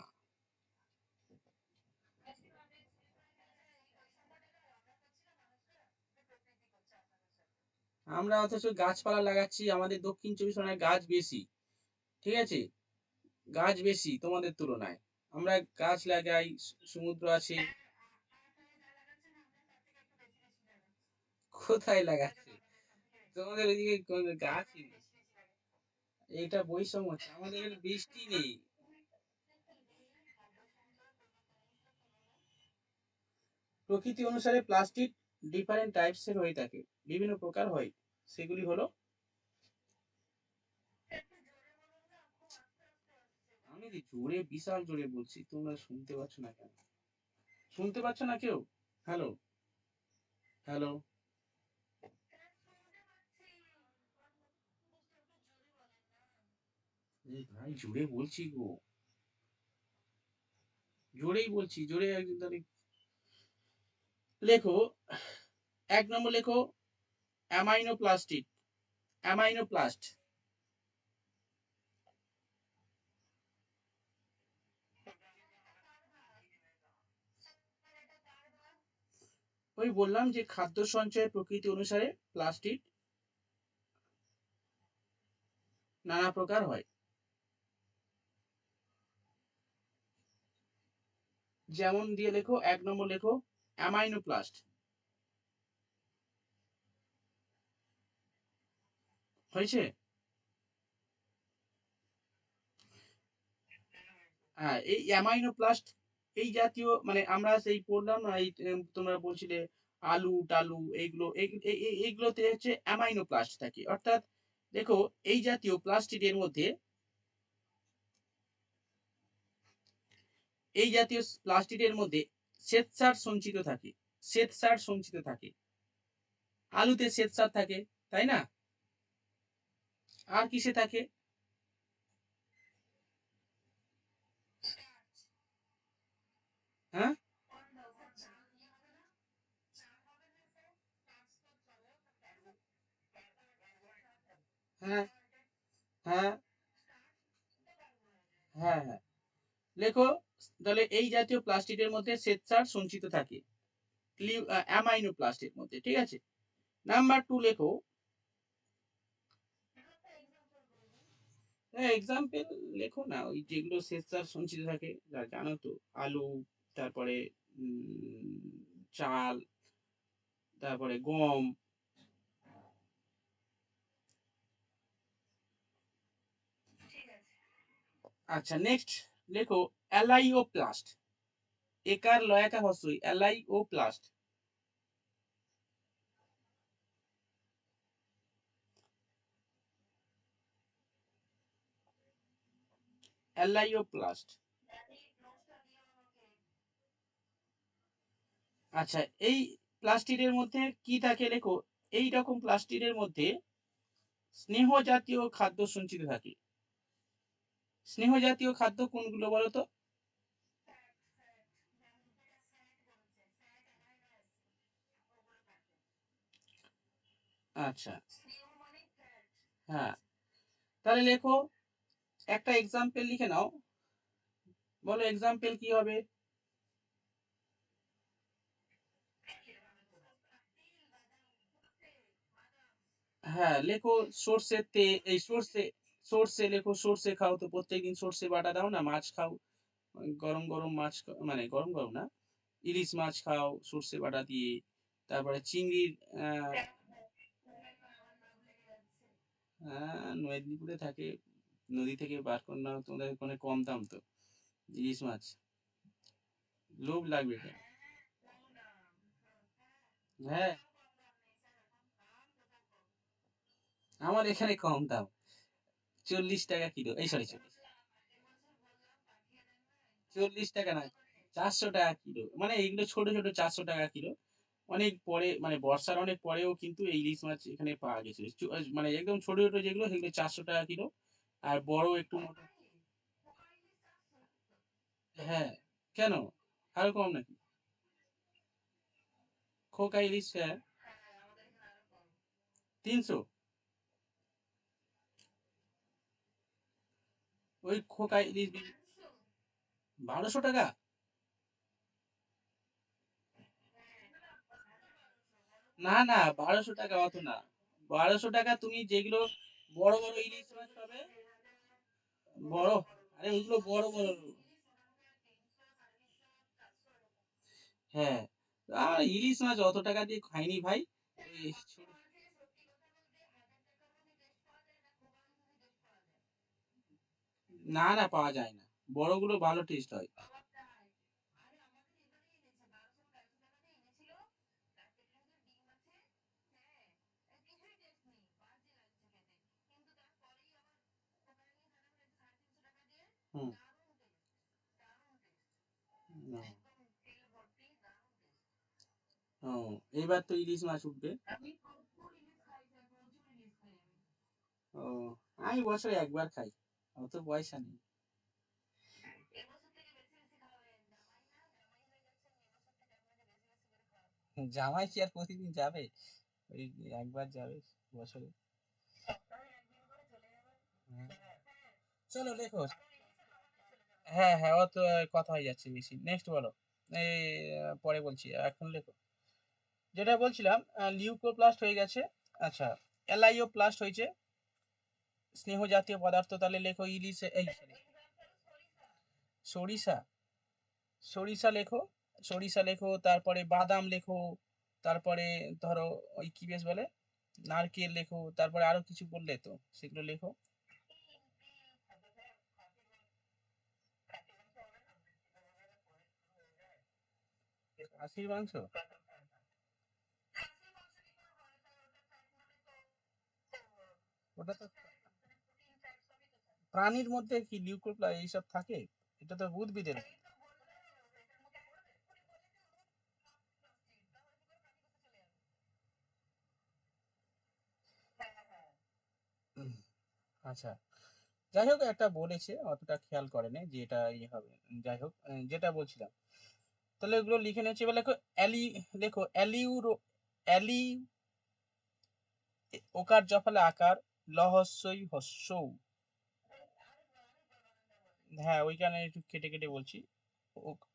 আমরা অথচ গাছপালা লাগাচ্ছি, আমাদের দক্ষিণ চব্বিশ পরগনায় গাছ বেশি, ঠিক আছে, গাছ বেশি তোমাদের তুলনায়। আমরা গাছ লাগাই, সমুদ্র আছে। কোথায় লাগাচ্ছে? তোমাদের ওইদিকে কোনো গাছই নেই। এটা বৈষম্য হচ্ছে, আমাদের এখানে বৃষ্টি নেই। প্রকৃতি অনুসারে প্লাস্টিক ডিফারেন্ট টাইপস এর হয়ে থাকে, বিভিন্ন প্রকার হয়। সেগুলি হলো, আমি যে জোরে, বিশাল জোরে বলছি, তোমরা শুনতে পাচ্ছ না কেন? শুনতে পাচ্ছ না কেউ? Hello, hello. এই ভাই জোরে বলছি গো, জোরেই বলছি, জোরে একদম তাহলে। লেখো, এক নম্বর লেখো, অ্যামাইনো প্লাস্টিক, অ্যামাইনো প্লাস্ট। ওই বললাম যে খাদ্য সঞ্চয়ের প্রকৃতি অনুসারে প্লাস্টিক নানা প্রকার হয়। যেমন দিয়ে লেখো, এক নম্বর লেখো অ্যামাইনো প্লাস্ট, হয়েছে? হ্যাঁ, এই অ্যামাইনো প্লাস্ট, এই জাতীয় মানে আমরা সেই পড়লাম না, এই তোমরা বলছিলে আলু টালু, এইগুলো এইগুলোতে হচ্ছে অ্যামাইনো প্লাস্ট থাকে, অর্থাৎ দেখো এই জাতীয় প্লাস্টিকের মধ্যে, এই জাতীয় প্লাস্টিকের মধ্যে শ্বেতসার সঞ্চিত থাকে, শ্বেতসার সঞ্চিত থাকে। আলুতে শ্বেতসার থাকে, তাই না? আর কিসে থাকে? হ্যাঁ হ্যাঁ হ্যাঁ হ্যাঁ হ্যাঁ, লেখো তাহলে এই জাতীয় প্লাস্টিকের মধ্যে শ্বেতসার সঞ্চিত থাকে অ্যামাইনো প্লাস্টের মধ্যে, ঠিক আছে। নাম্বার 2 লেখো। হ্যাঁ, এক্সাম্পল লেখো না, ওই যেগুলো শ্বেতসার সঞ্চিত থাকে, যা জানো তো। আলু, তারপরে চাল, তারপরে গম। আচ্ছা, নেক্সট লেখো অ্যালাইওপ্লাস্ট। একার লয়াকা হস্যই অ্যালাইওপ্লাস্ট। অ্যালাইওপ্লাস্ট। আচ্ছা, এই প্লাস্টিকের মধ্যে কি থাকে লেখো। এই রকম প্লাস্টিকের মধ্যে স্নেহ জাতীয় খাদ্য সঞ্চিত থাকে। স্নেহ জাতীয় খাদ্য কোনগুলো বলো তো? আচ্ছা, হ্যাঁ, তাহলে লেখো, একটা এক্সাম্পল লিখে নাও। বলো এক্সাম্পল কি হবে? হ্যাঁ, লেখো সর্ষের তেল, এই সর্ষে লেখো, সর্ষে খাও তো, প্রত্যেকদিন সর্ষে বাটা দাও না, মাছ খাও, গরম গরম মাছ মানে গরম গরম না, ইলিশ মাছ খাও সর্ষে বাটা দিয়ে। তারপরে চিংড়ির মেদিনীপুরে থাকে, নদী থেকে বার করে নাও, তোমাদের ওখানে কম দাম তো ইলিশ মাছ, লোভ লাগবে কেন? হ্যাঁ, আমার এখানে কম দাম, 40 টাকা কিলো, এই সরি 40 টাকা না, 400 টাকা কিলো, মানে এইগুলো ছোট ছোট 400 টাকা কিলো। অনেক পরে, মানে বর্ষার অনেক পরেও কিন্তু এই ইলিশ মাছ এখানে পাওয়া গেছে। মানে একদম ছোট ছোট যেগুলো, সেগুলো 400 টাকা কিলো। আর বড় একটু হ্যাঁ, কেন, আরো কম নাকি? খোকা ইলিশ, হ্যাঁ, 300। ওই খোকা ইলিশ 1200 টাকা? না না, 1200 টাকা অত না। 1200 টাকা তুমি যেগুলো বড় বড় ইলিশ মাছ পাবে, বড়, আরে ওইগুলো বড় বড়। হ্যাঁ, আর ইলিশ মাছ অত টাকা দিয়ে খাইনি ভাই। ওই না না, পাওয়া যায় না, বড়গুলো ভালো টেস্ট হয়। হুম। ও, ও, এবার তো ইলিশ মাছ উঠবে। ও, আমি বছরে একবার খাই, অত পয়সা নেই। জামাই কি আর প্রতিদিন যাবে? ওই একবার যাবে বছরে। হুম। চলো লেখো। হ্যাঁ হ্যাঁ, অত কথা হয়ে যাচ্ছে বেশি, নেক্সট বলো। এই পরে বলছি, এখন লেখো। যেটা বলছিলাম, লিউকোপ্লাস্ট হয়ে গেছে। আচ্ছা, এলআইওপ্লাস্ট হয়েছে, স্নেহ জাতীয় পদার্থ। তাহলে লেখো ইলিশ, এই sorry, সরিষা। সরিষা লেখো, সরিষা লেখো, তারপরে বাদাম লেখো, তারপরে ধরো ওই কি বেশ বলে, নারকেল লেখো, তারপরে আরো কিছু বললে তো, সেগুলো লেখো। খাসির মাংস? ওটা তো প্রাণীর মধ্যে কি লিউকোপ্লা এইসব থাকে? এটা তো উদ্ভিদের। উম, আচ্ছা, যাই হোক, একটা বলেছে, অতটা খেয়াল করেনি যে এটা ইয়ে হবে। যাই হোক, যেটা বলছিলাম, তাহলে এগুলো লিখে নিচ্ছি। এবার লেখো লেখো অ্যালিউরো, অ্যালি, ওকার জফলা আকার, লহস্যই হস্যৌ। হ্যাঁ, ওইখানে একটু কেটে কেটে বলছি।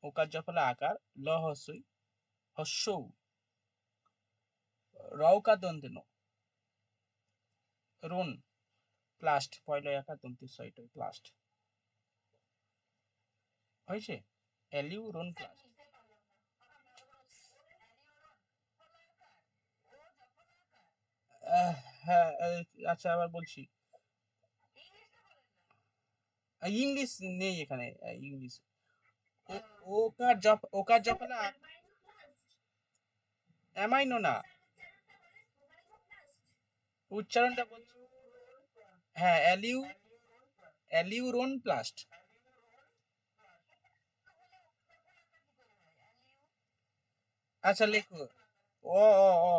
ওকার জফলা আকার, ল হস্যই, হস্যৌ, রৌকা দন্তেন, রুন, প্লাস্ট, পয়লা আকার দন্তের সহিত প্লাস্ট হয়েছে, এলিউ রুন প্লাস্ট। হ্যাঁ, আচ্ছা আবার বলছি, ইংলিশ নেই এখানে, ইংলিশ। ওকার জফলা অ্যামাইনো না, উচ্চারণটা বলছি। হ্যাঁ, অ্যালিউরোন প্লাস্ট। আচ্ছা লেখো, ও ও ও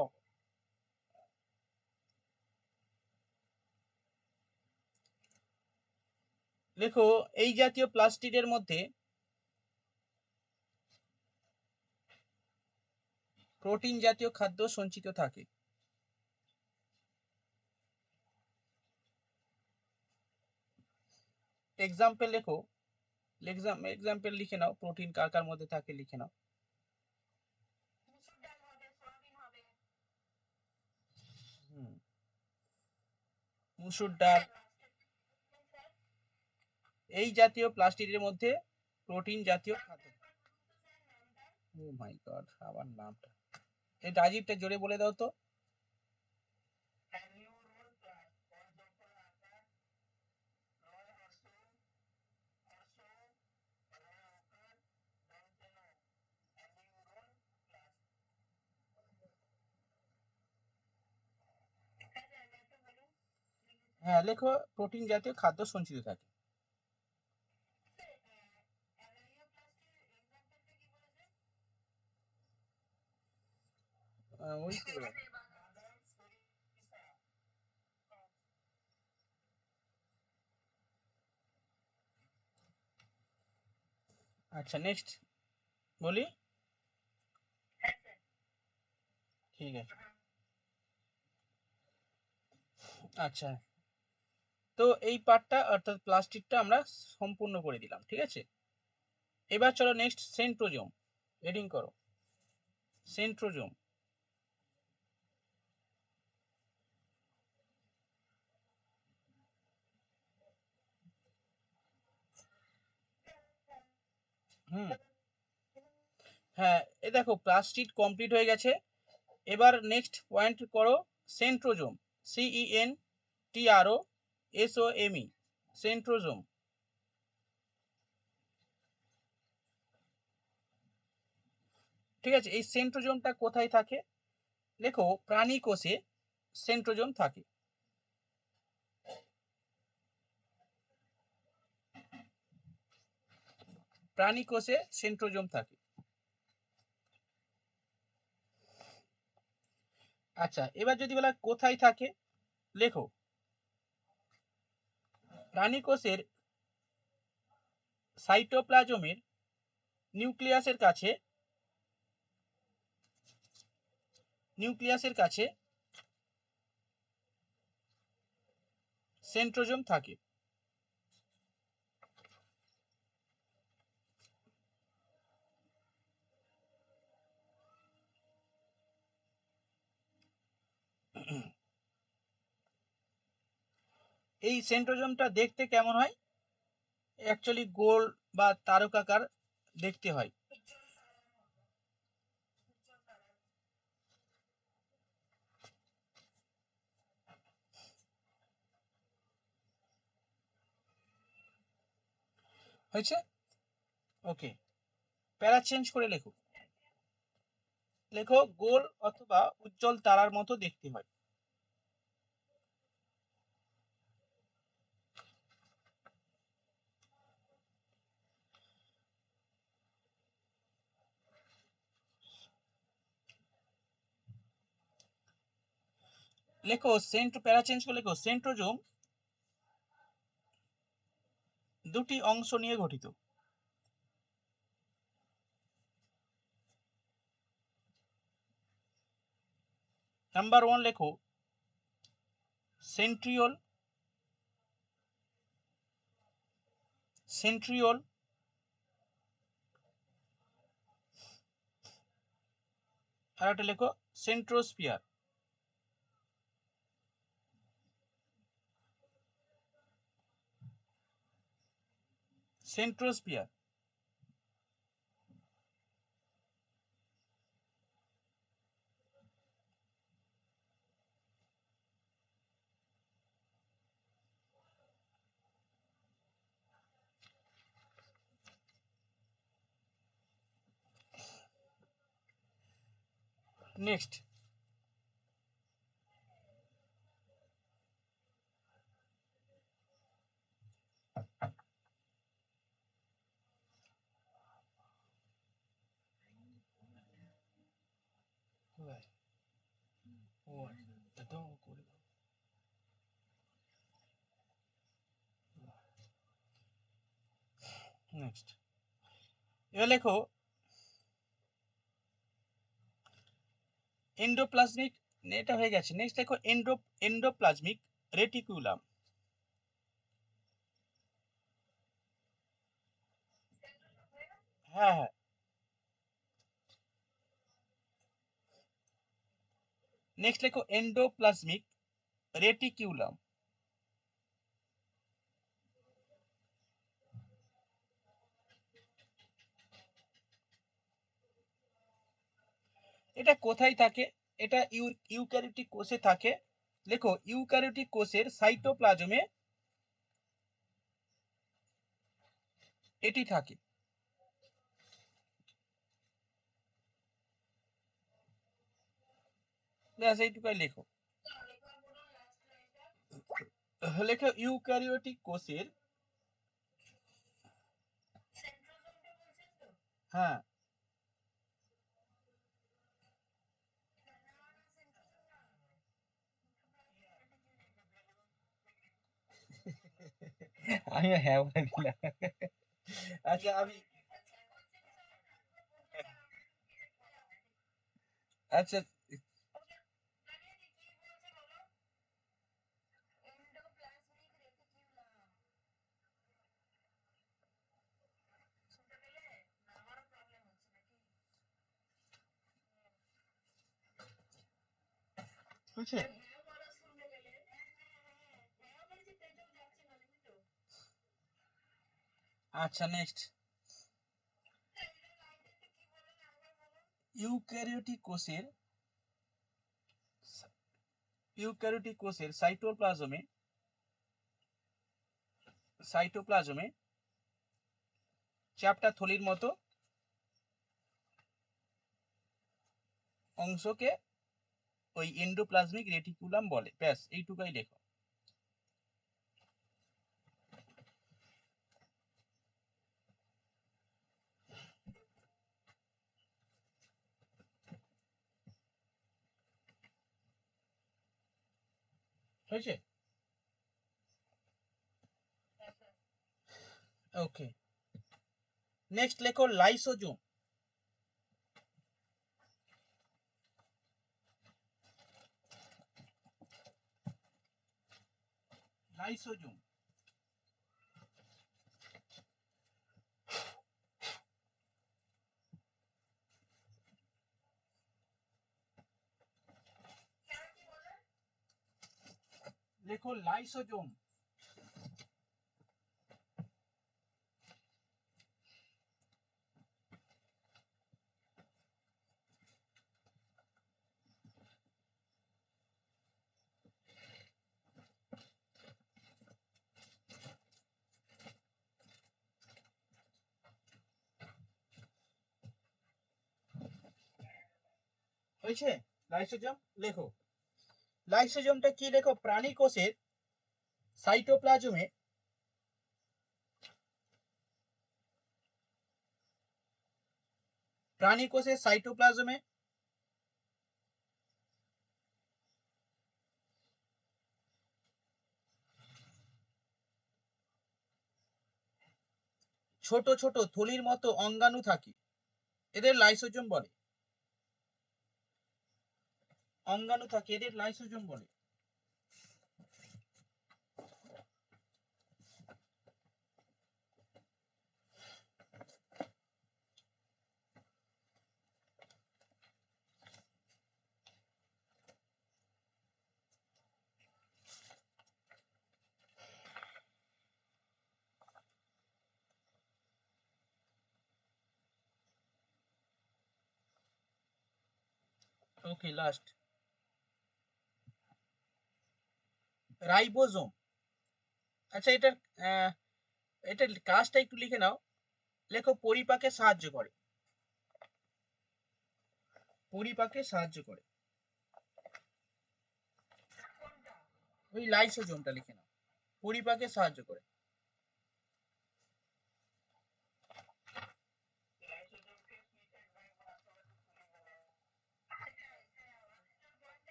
লেখো, এই জাতীয় প্লাস্টিকের মধ্যে প্রোটিন জাতীয় খাদ্য সঞ্চিত থাকে। এক্সাম্পল লেখো, এক্সাম্পল লিখে নাও, প্রোটিন কার কার মধ্যে থাকে লিখে নাও। হুম, মুসুর ডাল, এই জাতীয় প্লাস্টিকের মধ্যে প্রোটিন জাতীয় খাদ্য। ও মাই গড, আবার নামটা, এই রাজীবটা জোরে বলে দাও তো। হ্যাঁ লেখো, প্রোটিন জাতীয় খাদ্য সঞ্চিত থাকে। ওই তো। আচ্ছা নেক্সট বলি, ঠিক আছে। আচ্ছা, তো এই পার্টটা অর্থাৎ প্লাস্টিকটা আমরা সম্পূর্ণ করে দিলাম, ঠিক আছে। এবার চলো নেক্সট সেন্ট্রোজোম, হেডিং করো, সেন্ট্রোজোম। হুম, হ্যাঁ, এ দেখো প্লাস্টিক কমপ্লিট হয়ে গেছে। এবার নেক্সট পয়েন্ট করো, সেন্ট্রোজোম, CENTROSOME, সেন্ট্রোজোম। ঠিক আছে, এই সেন্ট্রোজোমটা কোথায় থাকে লেখো, প্রাণী কোষে সেন্ট্রোজোম থাকে। প্রাণী কোষে সেন্ট্রোজোম থাকে। আচ্ছা, এবার যদি বলা কোথায় থাকে, লেখো, প্রাণী কোষের সাইটোপ্লাজমের নিউক্লিয়াসের কাছে, নিউক্লিয়াসের কাছে সেন্ট্রোজোম থাকে। এই সেন্ট্রোজোমটা দেখতে কেমন হয়, অ্যাকচুয়ালি গোল বা তারকাকার দেখতে হয়। হয়েছে, ওকে। প্যারা চেঞ্জ করে লেখো, লেখো গোল অথবা উজ্জ্বল তারার মতো দেখতে হয়। লেখো প্যারা চেঞ্জ করে লেখো, সেন্ট্রোজোম দুটি অংশ নিয়ে গঠিত। নাম্বার 1 লেখো, সেন্ট্রিওল, সেন্ট্রিওল আর একটা লেখো সেন্ট্রোস্ফিয়ার। সেন্ট্রোস্ফিয়ার। নেক্সট, নেক্সট এবার লেখো এন্ডোপ্লাজমিক, এটা হয়ে গেছে। নেক্সট লেখো এন্ডোপ্লাজমিক রেটিকুলাম। হ্যাঁ হ্যাঁ। নেক্সট লেখো এন্ডোপ্লাজমিক রেটিকিউলাম। এটা কোথায় থাকে? এটা ইউক্যারিওটিক কোষে থাকে। লেখো ইউক্যারিওটিক কোষের সাইটোপ্লাজমে এটি থাকে। ব্যাস এইটুকাই লেখো। লেখো ইউক্যারিওটিক কোষের, হ্যাঁ আমি হ্যাঁ বলে দিলাম। আচ্ছা আমি, আচ্ছা বুঝছে। আচ্ছা নেক্সট, ইউক্যারিওটিক কোষের, ইউক্যারিওটিক কোষের সাইটোপ্লাজমে চ্যাপ্টা থলির মতো অংশকে ওই এন্ডোপ্লাজমিক রেটিকুলাম বলে। ব্যাস এইটুকাই লেখো। হয়েছে? ওকে। নেক্সট লেখো লাইসোজোম। লাইসোজোম। লেখো লাইসোজোম। হয়েছে? লাইসোজোম লেখো। লাইসোজোমটা কি লেখো? প্রাণী কোষের সাইটোপ্লাজমে প্রাণী কোষের সাইটোপ্লাজমে ছোট ছোট থলির মতো অঙ্গাণু থাকে, এদের লাইসোজোম বলে। অঙ্গাণু থাকে, এদের লাইসোজোম বলে। ওকে, লাস্ট রাইবোজোম। আচ্ছা, এটার কাজটা একটু লিখে নাও। লেখো পরিপাকে সাহায্য করে। পরিপাকে সাহায্য করে, ওই লাইসোজোমটা লিখে নাও, পরিপাকে সাহায্য করে।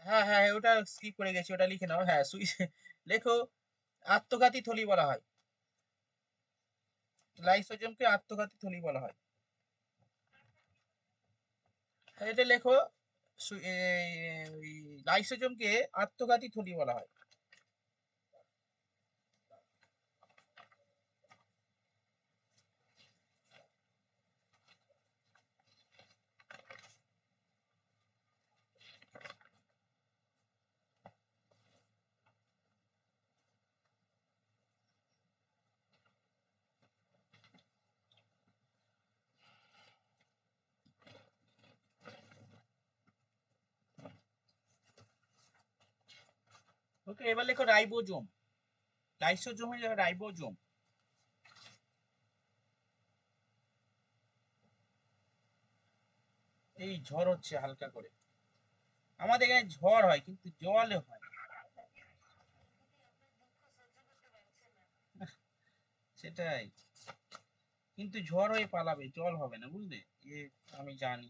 হ্যাঁ হ্যাঁ হ্যাঁ, ওটা স্কিপ করে গেছি, ওটা লিখে নাও। হ্যাঁ, লেখো আত্মঘাতী থলি বলা হয়, লাইসোজোমকে আত্মঘাতী থলি বলা হয়। এটা লেখো, লাইসোজোমকে আত্মঘাতী থলি বলা হয়। ওকে, এবার লেখো রাইবোজোম। লাইসোজোম হয়ে যাবে রাইবোজোম। এই ঝড় হচ্ছে হালকা করে, আমাদের এখানে ঝড় হয় কিন্তু জলে হয় না। সেটাই, কিন্তু ঝড় হয়ে পালাবে, জল হবে না, বুঝলে? এ আমি জানি।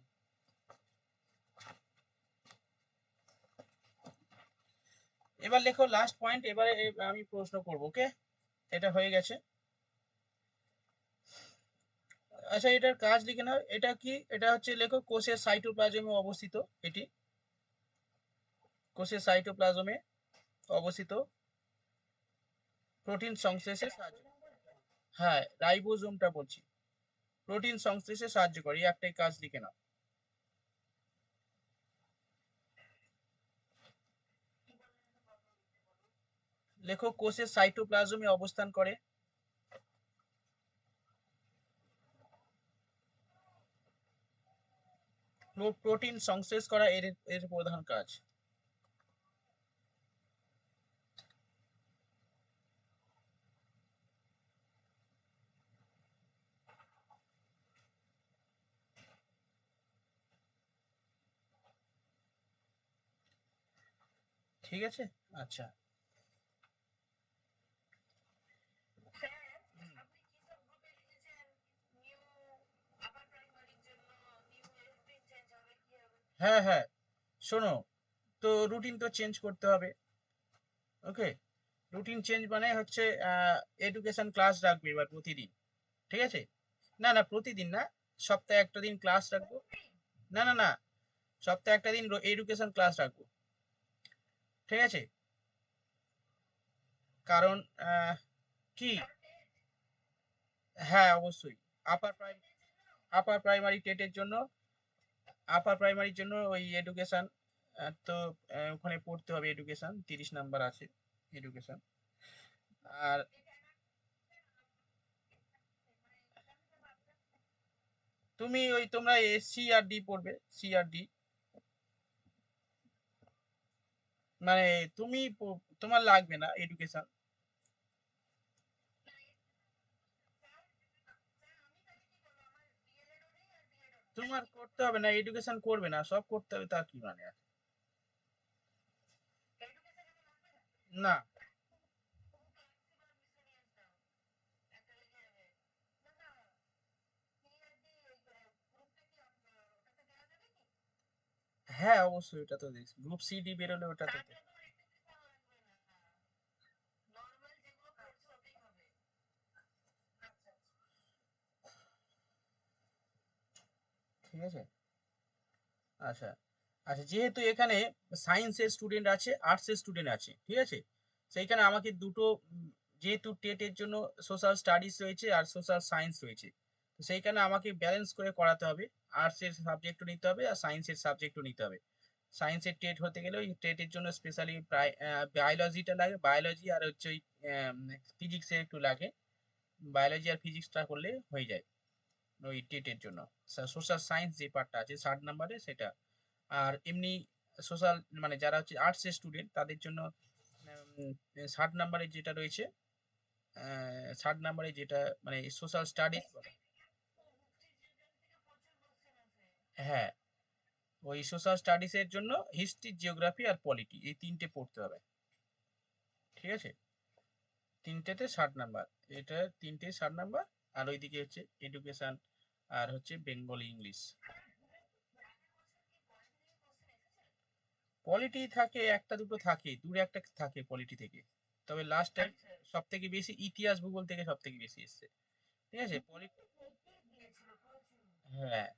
এবার লেখো লাস্ট পয়েন্ট, এবারে আমি প্রশ্ন করব। ওকে, এটা হয়ে গেছে। আচ্ছা, এটার কাজ লিখে নাও। এটা কি? এটা হচ্ছে লেখো কোষের সাইটোপ্লাজমে অবস্থিত। এটি কোষের সাইটোপ্লাজমে অবস্থিত প্রোটিন সংশ্লেষে সাহায্য। হ্যাঁ, রাইবোজোমটা বলছি, প্রোটিন সংশ্লেষে সাহায্য করে, এই একটাই কাজ লিখে নাও। লেখো কোষের সাইটোপ্লাজমে অবস্থান করে প্রোটিন সংশ্লেষ করা, এর এর প্রধান কাজ। ঠিক আছে, আচ্ছা। হ্যাঁ হ্যাঁ, শোনো, তো রুটিন তো চেঞ্জ করতে হবে। ওকে, রুটিন চেঞ্জ মানে হচ্ছে এডুকেশন ক্লাস রাখবে এবার প্রতিদিন। ঠিক আছে? না না, প্রতিদিন না, সপ্তাহে একটা দিন ক্লাস রাখবো। না না না, সপ্তাহে একটা দিন এডুকেশন ক্লাস রাখবো। ঠিক আছে? কারণ কি? হ্যাঁ, অবশ্যই। আপার প্রাইম আপার প্রাইমারি টেটের জন্য, আপার প্রাইমারির জন্য ওই এডুকেশন, তো ওখানে পড়তে হবে এডুকেশন, 30 নাম্বার আছে এডুকেশন। আর তুমি ওই তোমরা সি আর ডি পড়বে, সি আর ডি। মানে তুমি তোমার লাগবে না এডুকেশন। তোমার করতে হবে না, এডুকেশন করবে না, সব করতে হবে, তার কি মানে আছে? না, হ্যাঁ অবশ্যই, ওটা তো গ্রুপ সি ডি বেরোলে ওটা তো ঠিক আছে। আচ্ছা, আচ্ছা, যেহেতু এখানে সায়েন্সের স্টুডেন্ট আছে, আর্টসের স্টুডেন্ট আছে, ঠিক আছে, সেইখানে আমাকে দুটো, যেহেতু টেটের জন্য সোশ্যাল স্টাডিজ রয়েছে আর সোশ্যাল সায়েন্স রয়েছে, তো সেইখানে আমাকে ব্যালেন্স করে করাতে হবে। আর্টসের সাবজেক্টও নিতে হবে আর সায়েন্সের সাবজেক্টও নিতে হবে। সায়েন্সের টেট হতে গেলে ওই টেটের জন্য স্পেশালি প্রায় বায়োলজিটা লাগে, বায়োলজি আর হচ্ছে ওই ফিজিক্সের একটু লাগে। বায়োলজি আর ফিজিক্সটা করলে হয়ে যায় ওই টেটের জন্য। সোশ্যাল সায়েন্স যে পার্টটা আছে 60 নাম্বারে, সেটা আর এমনি সোশ্যাল মানে যারা হচ্ছে আর্টসের স্টুডেন্ট তাদের জন্য 60 নাম্বারে যেটা রয়েছে, 60 নাম্বারে যেটা মানে সোশ্যাল স্টাডিজ বলে। হ্যাঁ, ওই সোশ্যাল স্টাডিজের জন্য হিস্ট্রি, জিওগ্রাফি আর পলিটি এই তিনটে পড়তে হবে। ঠিক আছে, তিনটেতে 60 নাম্বার, এটা তিনটে 60 নাম্বার। আর ওইদিকে হচ্ছে এডুকেশন আর হচ্ছে বেঙ্গলি ইংলিশ। পলিটি থাকে একটা দুটো, থাকে দূরে একটা থাকে পলিটি থেকে। তবে লাস্ট টাইম সব থেকে বেশি ইতিহাস ভূগোল থেকে সব থেকে বেশি এসছে। ঠিক আছে পলিটি। হ্যাঁ।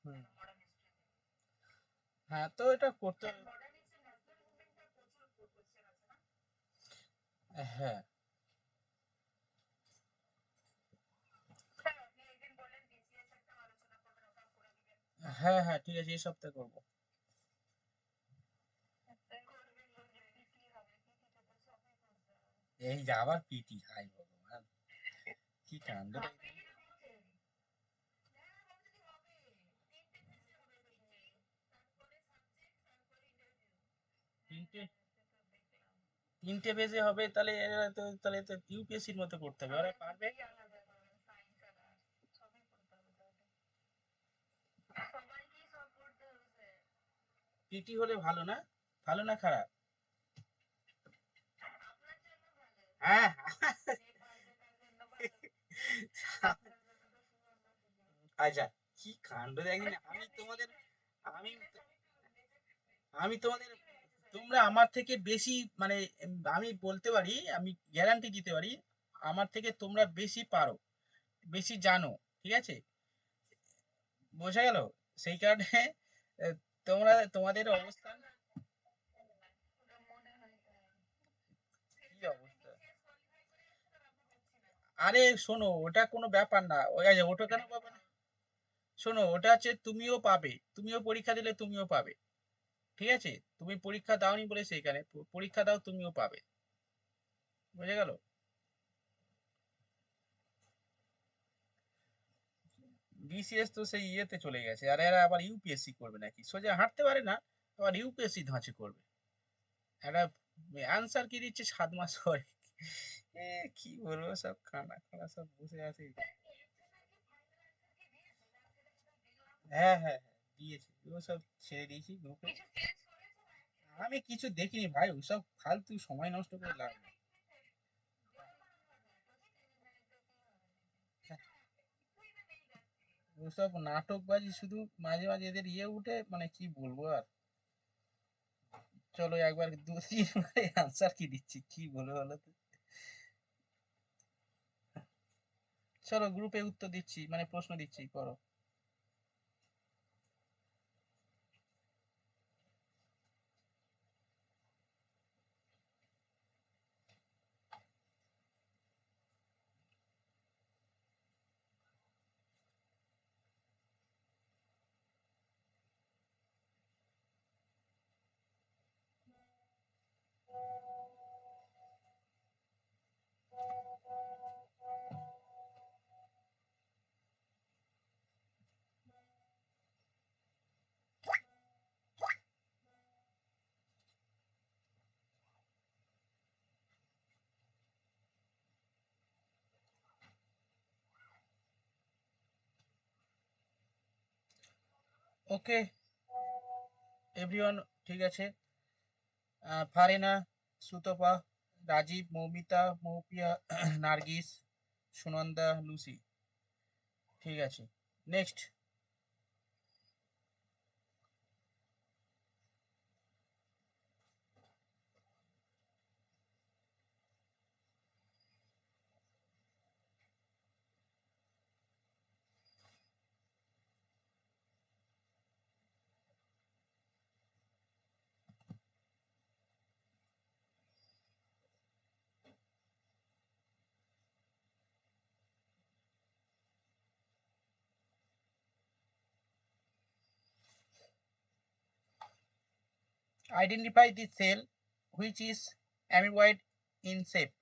হুম। হ্যাঁ, তো এটা করতে হবে। হ্যাঁ, হ্যাঁ, হ্যাঁ, ঠিক আছে, এই সপ্তাহে করবো। এই যে আবার পিটি, হাই ভগবান, কি কাণ্ড! তিনটে তিনটে পেজে হবে তাহলে? এরা তো তাহলে তো ইউপিএসসির মতো করতে হবে, ওরা পারবে? পিটি হলে ভালো না? ভালো না খারাপ? হ্যাঁ। আচ্ছা, কি কাণ্ড দেখেন! আমি আমি তোমাদের তোমরা আমার থেকে বেশি মানে আমি বলতে পারি, আমি গ্যারান্টি দিতে পারি, আমার থেকে তোমরা বেশি পারো, বেশি জানো। ঠিক আছে, বোঝা গেল? সেই কারণে আহ, তোমরা তোমাদের অবস্থান। কি অবস্থা! আরে শোনো, ওটা কোনো ব্যাপার না, ওই আছে ওটা কেন ব্যাপার না? শোনো, ওটা হচ্ছে তুমিও পাবে, তুমিও পরীক্ষা দিলে তুমিও পাবে। ঠিক আছে, তুমি পরীক্ষা দাওনি বলে সেইখানে পরীক্ষা দাও, তুমিও পাবে। বুঝে গেল? বিসিএস তো সেই ইয়েতে চলে গেছে, আর এরা আবার ইউপিএসসি করবে নাকি? সোজা হাঁটতে পারে না, আবার ইউপিএসসি ধাঁচে করবে। একটা আনসার কি দিচ্ছে 7 মাস পরে! এ কি বলবো, সব কানা কানা সব বসে আছে। হ্যাঁ, হ্যাঁ, হ্যাঁ, দিয়েছি, ও সব ছেড়ে দিয়েছি গ্রুপে। আমি কিছু দেখিনি ভাই, ওসব ফালতু সময় নষ্ট করে লাভ নেই। ওসব নাটকবাজি শুধু, মাঝে মাঝে এদের ইয়ে উঠে, মানে কি বলবো আর। চলো একবার দু তিনবারে আনসার কি দিচ্ছি, কি বলবো বলো তো? চলো গ্রুপে উত্তর দিচ্ছি, মানে প্রশ্ন দিচ্ছি, করো। ওকে এভরিওয়ান, ঠিক আছে। ফারিনা, সুতপা, রাজীব, মৌমিতা, মৌপিয়া, নার্গিস, সুনন্দা, লুসি। ঠিক আছে, next. Identify the cell which is amoeboid in shape.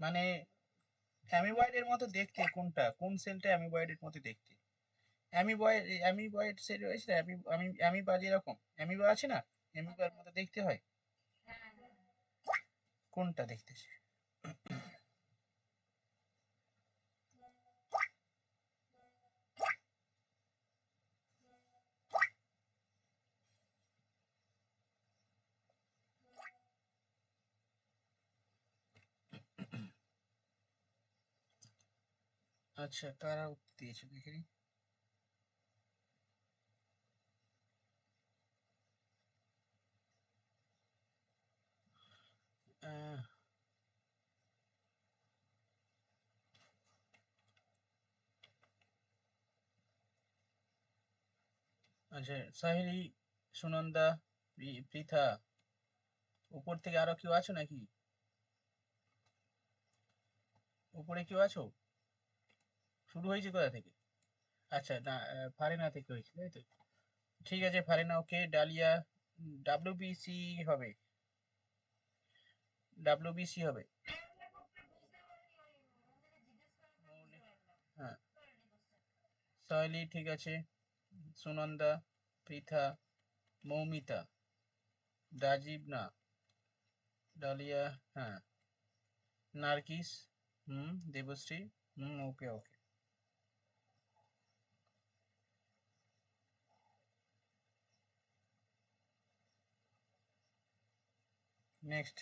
মানে অ্যামিবয়েডের মতো দেখতে কোনটা, কোন সেলটা অ্যামিবয়েডের মতো দেখতে? অ্যামিবয়েড সেল রয়েছে না, অ্যামিবা যেরকম অ্যামিবা আছে না, অ্যামিবার মতো দেখতে হয়। কোনটা দেখতেছে? আচ্ছা, কারা উত্তর দিয়েছে দেখে নিই। আহ, আচ্ছা, সাহেলি, সুনন্দা, পৃথা, উপর থেকে আরো কেউ আছো নাকি? উপরে কেউ আছো? শুরু হয়েছে কোথা থেকে? আচ্ছা, না, ফারিনা থেকে হয়েছে তাই তো? ঠিক আছে, ফারিনা ওকে। ডালিয়া, ডাব্লিউবিসি হবে, ডাব্লিউবিসি হবে। হ্যাঁ, সাহেলি ঠিক আছে, সুনন্দা, পৃথা, মৌমিতা, রাজীব না, ডালিয়া, হ্যাঁ, নার্গিস, হুম, দেবশ্রী, হুম, ওকে ওকে। নেক্সট।